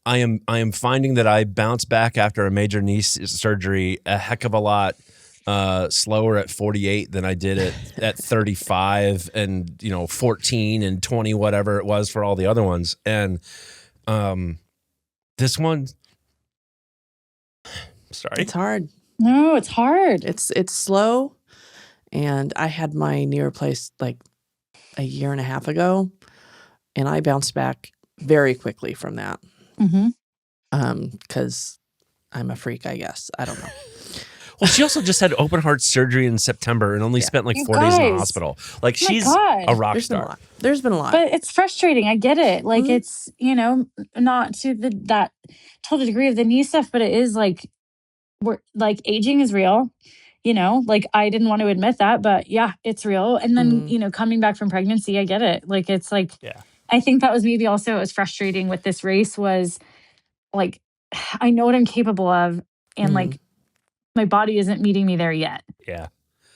D: I am finding that I bounce back after a major knee surgery a heck of a lot slower at 48 than I did at 35 and 14 and 20, whatever it was for all the other ones. And this one, sorry,
C: it's hard.
E: No, it's hard.
C: It's slow. And I had my knee replaced like a year and a half ago, and I bounced back very quickly from that. Because I'm a freak, I guess. I don't know.
D: Well, she also just had open heart surgery in September and only spent like 4 days in the hospital. Like she's a rock star.
C: There's been a lot.
E: But it's frustrating. I get it. Like it's, not to that total degree of the knee stuff, but it is like, aging is real. Like I didn't want to admit that, but it's real. And then, coming back from pregnancy, I get it. Like, it's like, I think that was maybe also what was frustrating with this race was like, I know what I'm capable of. And like, my body isn't meeting me there yet.
D: Yeah.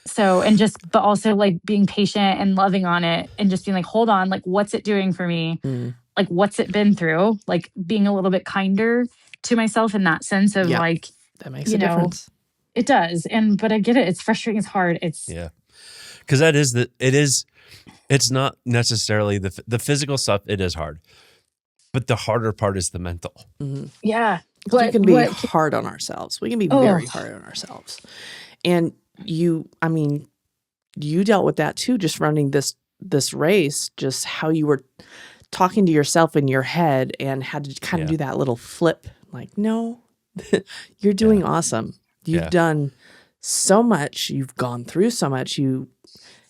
E: So, but also like being patient and loving on it and just being like, hold on, like, what's it doing for me? Like, what's it been through? Like being a little bit kinder to myself in that sense of like,
C: that makes a difference.
E: It does. But I get it. It's frustrating. It's hard.
D: Because it's not necessarily the physical stuff. It is hard, but the harder part is the mental.
E: Yeah.
C: We can be hard on ourselves. We can be very hard on ourselves. And you dealt with that too, just running this race, just how you were talking to yourself in your head and had to kind of do that little flip. Like, no, you're doing awesome. You've done so much. You've gone through so much. You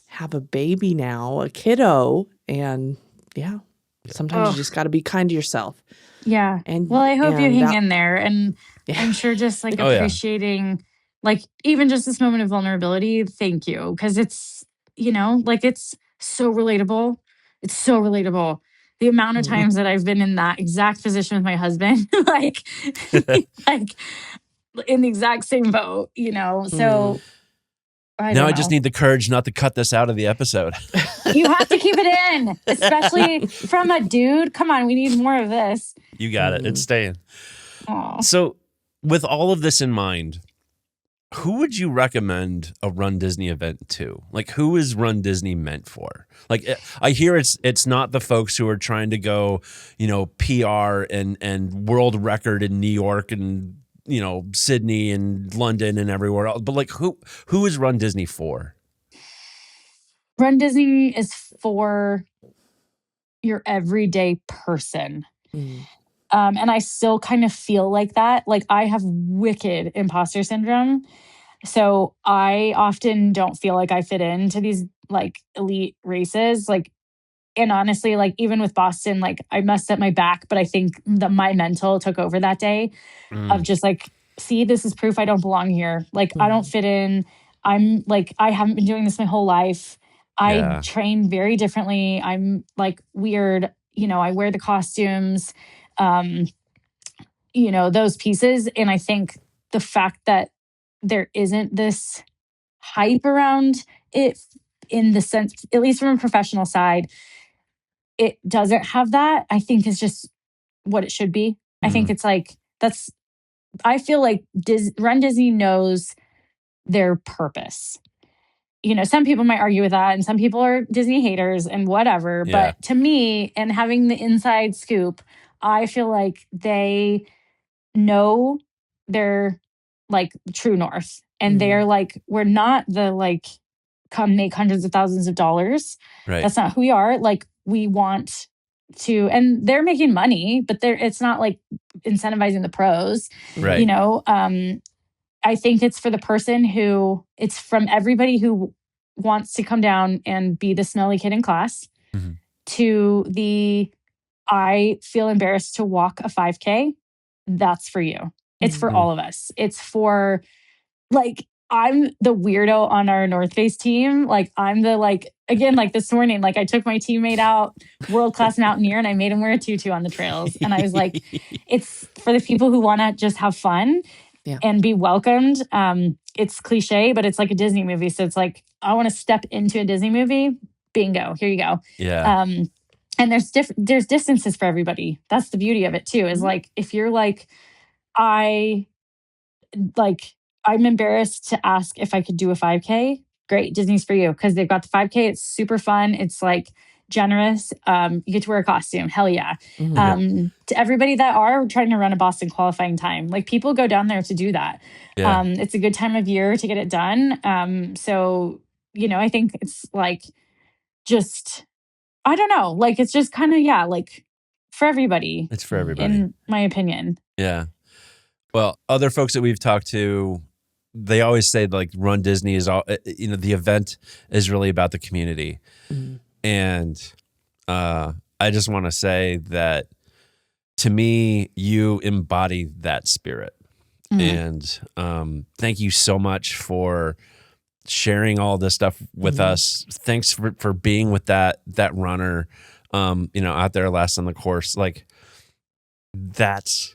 C: have a baby now, a kiddo, and sometimes you just got to be kind to yourself.
E: Yeah. And I hope you hang in there. And I'm sure just like appreciating, like even just this moment of vulnerability. Thank you. Because it's, like it's so relatable. It's so relatable. The amount of times that I've been in that exact position with my husband, like in the exact same boat, So
D: I just need the courage not to cut this out of the episode.
E: You have to keep it in, especially from a dude. Come on, we need more of this.
D: You got it. It's staying.
E: Aww.
D: So with all of this in mind, who would you recommend a Run Disney event to? Like, who is Run Disney meant for? Like, I hear it's not the folks who are trying to go, PR and world record in New York and Sydney and London and everywhere else. But like, who is Run Disney for?
E: Run Disney is for your everyday person. And I still kind of feel like that. Like I have wicked imposter syndrome. So I often don't feel like I fit into these like elite races. Like, and honestly, like even with Boston, like I messed up my back, but I think that my mental took over that day of just like, see, this is proof I don't belong here. Like I don't fit in. I'm like, I haven't been doing this my whole life. I train very differently. I'm like weird. I wear the costumes, those pieces. And I think the fact that there isn't this hype around it in the sense, at least from a professional side, it doesn't have that, I think is just what it should be. I think it's like, I feel like Run Disney knows their purpose. some people might argue with that, and some people are Disney haters and whatever.
D: Yeah.
E: But to me, and having the inside scoop, I feel like they know their like true north, and they're like, we're not the like come make hundreds of thousands of dollars.
D: Right.
E: That's not who we are. Like, we want to, and they're making money, but it's not like incentivizing the pros.
D: Right.
E: I think it's for the person it's from everybody who wants to come down and be the smelly kid in class to I feel embarrassed to walk a 5K. That's for you. It's for all of us. It's for like, I'm the weirdo on our North Face team. Like, I'm the again, like this morning, like I took my teammate out, world-class mountaineer, and I made him wear a tutu on the trails. And I was like, it's for the people who want to just have fun and be welcomed. It's cliche, but it's like a Disney movie. So it's like, I want to step into a Disney movie. Bingo. Here you go.
D: Yeah.
E: And there's distances for everybody. That's the beauty of it too, is like, if you're like, I'm embarrassed to ask if I could do a 5K. Great, Disney's for you, because they've got the 5K. It's super fun. It's like generous. You get to wear a costume. Hell yeah. To everybody that are trying to run a Boston qualifying time, like people go down there to do that.
D: Yeah.
E: It's a good time of year to get it done. So, I think it's like just, I don't know, like it's just kind of, like for everybody.
D: It's for everybody.
E: In my opinion.
D: Yeah. Well, other folks that we've talked to, they always say like Run Disney is all, the event is really about the community. And I just want to say that to me, you embody that spirit. And thank you so much for sharing all this stuff with us. Thanks for being with that runner, out there last on the course. Like that's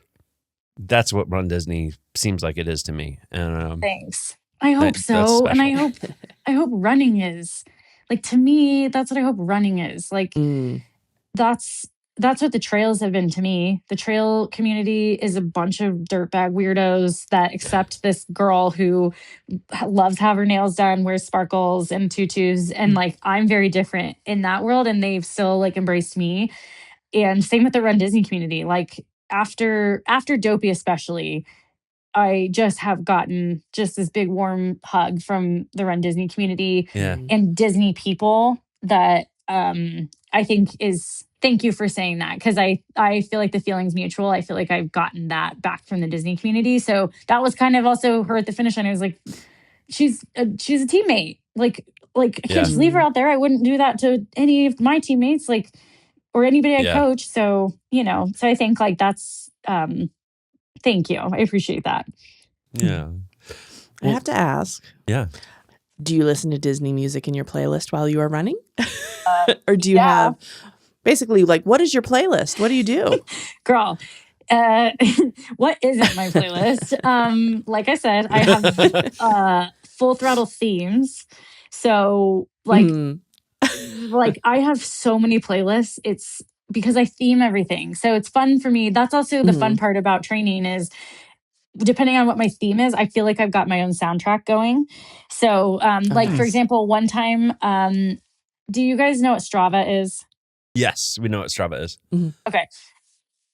D: what Run Disney seems like it is to me. And
E: thanks. I hope so. And I hope running is like, to me, that's what I hope running is. Like that's what the trails have been to me. The trail community is a bunch of dirtbag weirdos that accept this girl who loves to have her nails done, wears sparkles and tutus. And like, I'm very different in that world, and they've still like embraced me. And same with the Run Disney community. Like after Dopey, especially, I just have gotten just this big warm hug from the Run Disney community and Disney people that I think is, thank you for saying that, because I feel like the feeling's mutual. I feel like I've gotten that back from the Disney community. So that was kind of also her at the finish line. I was like, she's a teammate. Like I can't just leave her out there. I wouldn't do that to any of my teammates, like, or anybody I coach. So, so I think like that's, thank you. I appreciate that.
D: Yeah.
C: I have to ask.
D: Yeah.
C: Do you listen to Disney music in your playlist while you are running? Or do you have basically like, what is your playlist? What do you do?
E: Girl, what isn't my playlist? Like I said, I have full throttle themes. So like I have so many playlists. It's because I theme everything. So it's fun for me. That's also the fun part about training is, depending on what my theme is, I feel like I've got my own soundtrack going. So like, for example, one time, do you guys know what Strava is?
D: Yes, we know what Strava is.
E: Okay.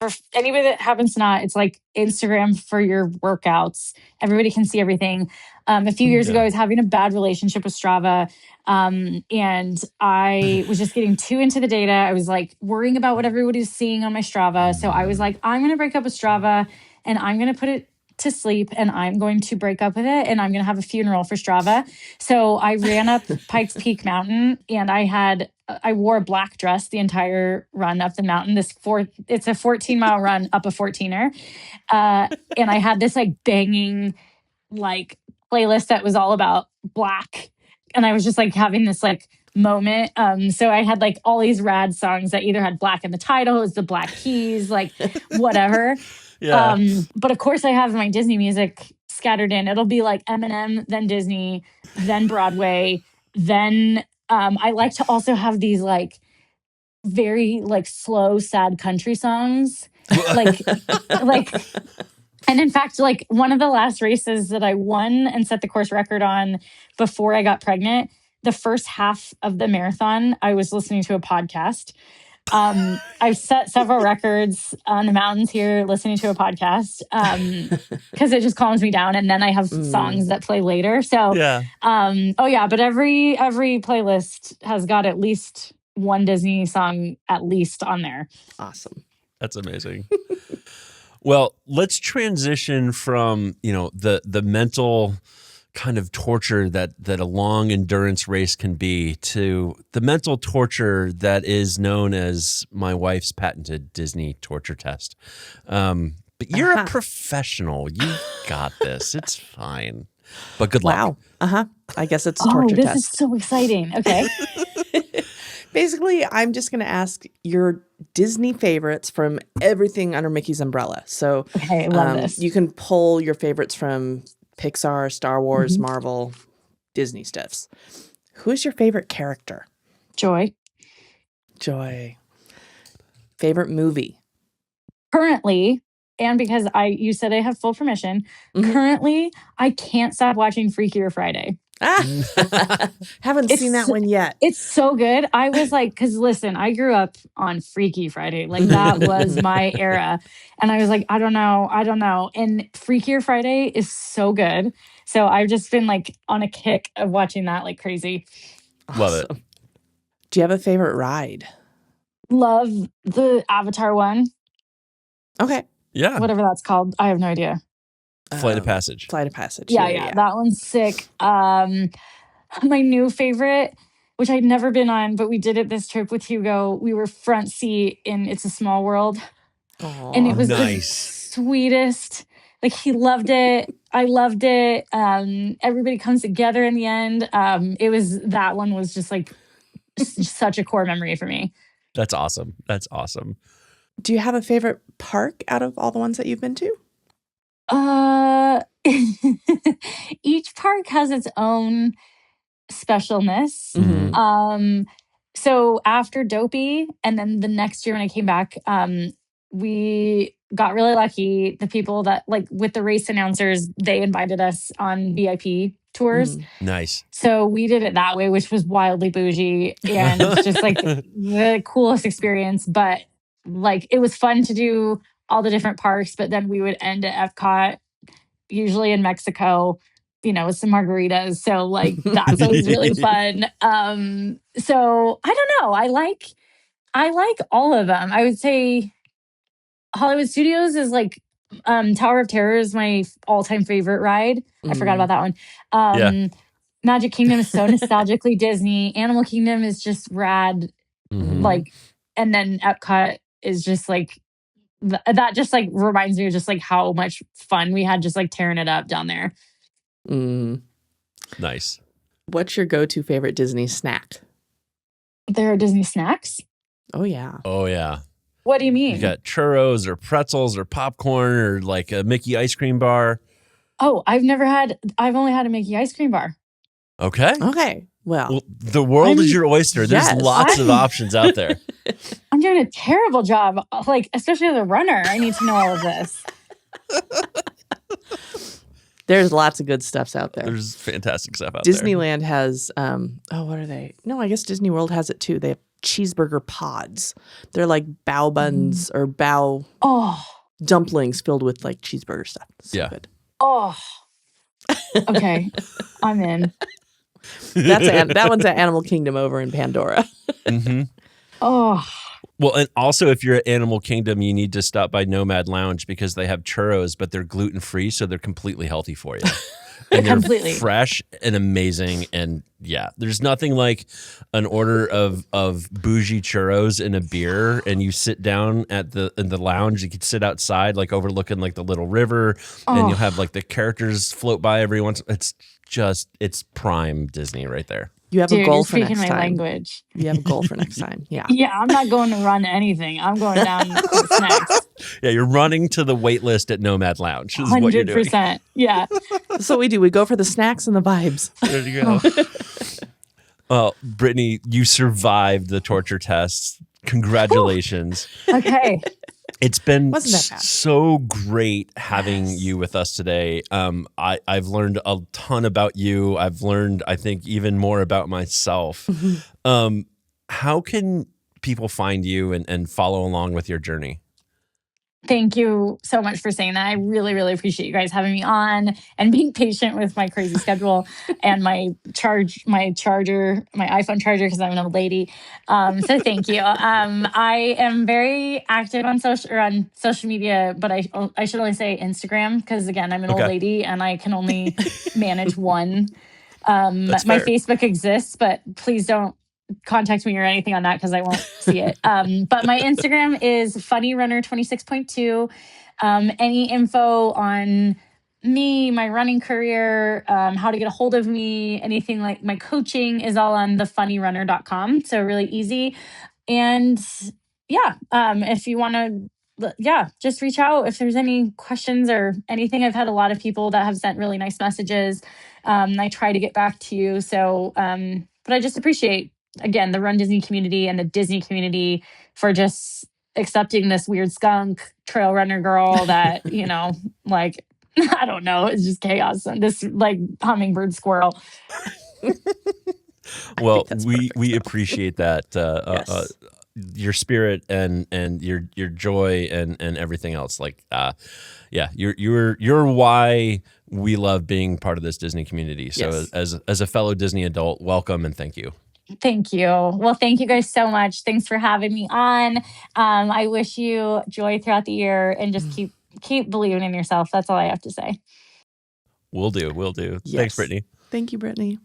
E: For anybody that happens to not, it's like Instagram for your workouts. Everybody can see everything. A few years ago, I was having a bad relationship with Strava. And I was just getting too into the data. I was like worrying about what everybody's seeing on my Strava. So I was like, I'm going to break up with Strava and I'm going to put it to sleep, and I'm going to break up with it, and I'm going to have a funeral for Strava. So I ran up Pikes Peak Mountain, and I wore a black dress the entire run up the mountain. It's a 14-mile run up a 14er. And I had this like banging like playlist that was all about black. And I was just like having this like moment. So I had like all these rad songs that either had black in the title, is the Black Keys, like whatever. But of course I have my Disney music scattered in. It'll be like Eminem, then Disney, then Broadway, then I like to also have these like very like slow, sad country songs. like and in fact, like one of the last races that I won and set the course record on before I got pregnant, the first half of the marathon, I was listening to a podcast. I've set several records on the mountains here listening to a podcast because it just calms me down. And then I have songs that play later. So, but every playlist has got at least one Disney song at least on there.
C: Awesome.
D: That's amazing. Well, let's transition from, the mental kind of torture that a long endurance race can be to the mental torture that is known as my wife's patented Disney torture test. But you're a professional. You got this. It's fine. But good luck.
C: Wow. I guess it's a torture
E: this
C: test.
E: is so exciting. Okay.
C: Basically, I'm just going to ask your Disney favorites from everything under Mickey's umbrella. So
E: Okay, I love this.
C: you can pull your favorites from Pixar, Star Wars, Marvel, Disney stuffs. Who is your favorite character?
E: Joy.
C: Joy. Favorite movie?
E: Currently, and because you said I have full permission, currently I can't stop watching Freakier Friday.
C: Haven't seen that one yet.
E: It's so good. I was like, because listen, I grew up on Freaky Friday. Like that was my era. And I was like, I don't know. And Freakier Friday is so good. So I've just been like on a kick of watching that like crazy.
D: Love it.
C: Do you have a favorite ride?
E: Love the Avatar one.
C: Okay.
D: Yeah.
E: Whatever that's called. I have no idea.
D: Flight of Passage.
C: Flight of Passage.
E: Yeah. That one's sick. My new favorite, which I'd never been on, but we did it this trip with Hugo. We were front seat in It's a Small World.
C: Aww.
E: And it was
D: Nice.
E: the sweetest. Like he loved it. I loved it. Everybody comes together in the end. That one was just like such a core memory for me.
D: That's awesome.
C: Do you have a favorite park out of all the ones that you've been to?
E: Each park has its own specialness.
C: Mm-hmm.
E: So after Dopey, and then the next year when I came back, we got really lucky. The people that like with the race announcers, they invited us on VIP tours.
D: Nice.
E: So we did it that way, which was wildly bougie and just like the coolest experience. But like it was fun to do all the different parks, but then we would end at Epcot, usually in Mexico, with some margaritas. So like that's always really fun. So I don't know. I like all of them. I would say Hollywood Studios is like Tower of Terror is my all-time favorite ride. I forgot about that one. Magic Kingdom is so nostalgically Disney. Animal Kingdom is just rad. Like, and then Epcot is just like that just like reminds me of just like how much fun we had just like tearing it up down there.
D: Nice.
C: What's your go-to favorite Disney snack?
E: There are Disney snacks?
C: Oh, yeah.
E: What do you mean?
D: You got churros or pretzels or popcorn or like a Mickey ice cream bar.
E: Oh, I've only had a Mickey ice cream bar.
C: Okay. Well,
D: the world is your oyster. There's lots of options out there.
E: I'm doing a terrible job. Like, especially as a runner, I need to know all of this.
C: There's lots of good stuffs out there.
D: There's fantastic stuff out there.
C: Disneyland has, what are they? No, I guess Disney World has it too. They have cheeseburger pods. They're like bao buns or bao dumplings filled with like cheeseburger stuff. So good.
E: Oh, okay. I'm in.
C: That one's at Animal Kingdom over in Pandora.
E: Oh.
D: Well, and also if you're at Animal Kingdom, you need to stop by Nomad Lounge because they have churros, but they're gluten-free, so they're completely healthy for you. And they're
E: Completely.
D: fresh and amazing. And yeah, there's nothing like an order of bougie churros and a beer, and you sit down in the lounge. You could sit outside, like overlooking like the little river, and you'll have like the characters float by every once. It's prime Disney right there.
C: You have a goal for
E: you're
C: next
E: speaking my
C: time.
E: language.
C: You have a goal for next time. Yeah.
E: Yeah, I'm not going to run anything. I'm going down to snacks.
D: Yeah, you're running to the wait list at Nomad Lounge. Is what you're doing.
E: 100%. Yeah.
C: That's what we do. We go for the snacks and the vibes.
D: There you go. Well, Brittany, you survived the torture tests. Congratulations.
E: Okay.
D: It's been
C: Wasn't that bad.
D: so great having you with us today. I've learned a ton about you. I've learned, I think, even more about myself. How can people find you and follow along with your journey?
E: Thank you so much for saying that. I really, really appreciate you guys having me on and being patient with my crazy schedule and my iPhone charger, because I'm an old lady. So thank you. I am very active on social media, but I should only say Instagram, because again, I'm an old lady and I can only manage one. My Facebook exists, but please don't contact me or anything on that, because I won't see it. But my Instagram is funnyrunner26.2. Any info on me, my running career, how to get a hold of me, anything like my coaching is all on thefunnyrunner.com. So really easy. And if you want to, just reach out if there's any questions or anything. I've had a lot of people that have sent really nice messages. I try to get back to you. So, but I just appreciate, again, the Run Disney community and the Disney community for just accepting this weird skunk trail runner girl that, like, I don't know, it's just chaos. And this like hummingbird squirrel.
D: Well, we appreciate that. Yes. Your spirit and your joy and everything else. Like, you're why we love being part of this Disney community. So yes. as a fellow Disney adult, welcome and thank you.
E: Thank you. Well, thank you guys so much. Thanks for having me on. I wish you joy throughout the year and just keep believing in yourself. That's all I have to say.
D: Will do. Yes. Thanks, Brittany.
C: Thank you, Brittany.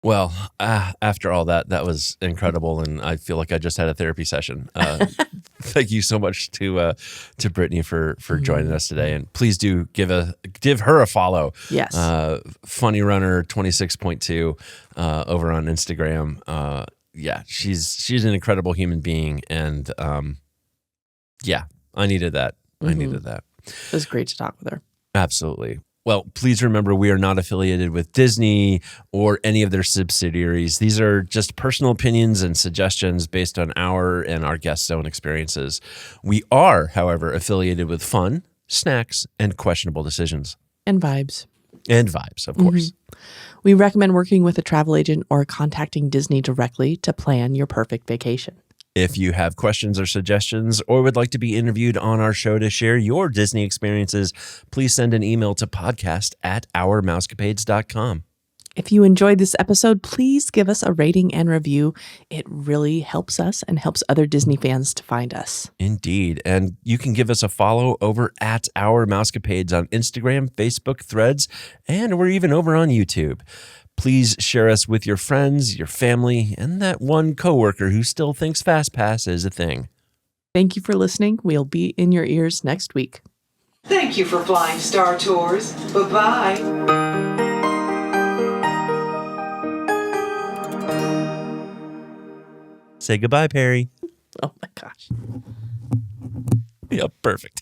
D: Well, after all that was incredible, and I feel like I just had a therapy session. Thank you so much to Brittany for joining us today, and please do give her a follow.
C: Yes,
D: Funny Runner 26.2 over on Instagram. She's an incredible human being, and I needed that. I needed that.
C: It was great to talk with her.
D: Absolutely. Well, please remember we are not affiliated with Disney or any of their subsidiaries. These are just personal opinions and suggestions based on our and our guests' own experiences. We are, however, affiliated with fun, snacks, and questionable decisions.
C: And vibes.
D: And vibes, of course.
C: We recommend working with a travel agent or contacting Disney directly to plan your perfect vacation.
D: If you have questions or suggestions or would like to be interviewed on our show to share your Disney experiences, please send an email to podcast@ourmousecapades.com.
C: If you enjoyed this episode, please give us a rating and review. It really helps us and helps other Disney fans to find us.
D: Indeed. And you can give us a follow over at Our Mousecapades on Instagram, Facebook, Threads, and we're even over on YouTube. Please share us with your friends, your family, and that one coworker who still thinks FastPass is a thing.
C: Thank you for listening. We'll be in your ears next week.
G: Thank you for flying Star Tours. Bye-bye.
D: Say goodbye, Perry.
C: Oh my gosh.
D: Yeah, perfect.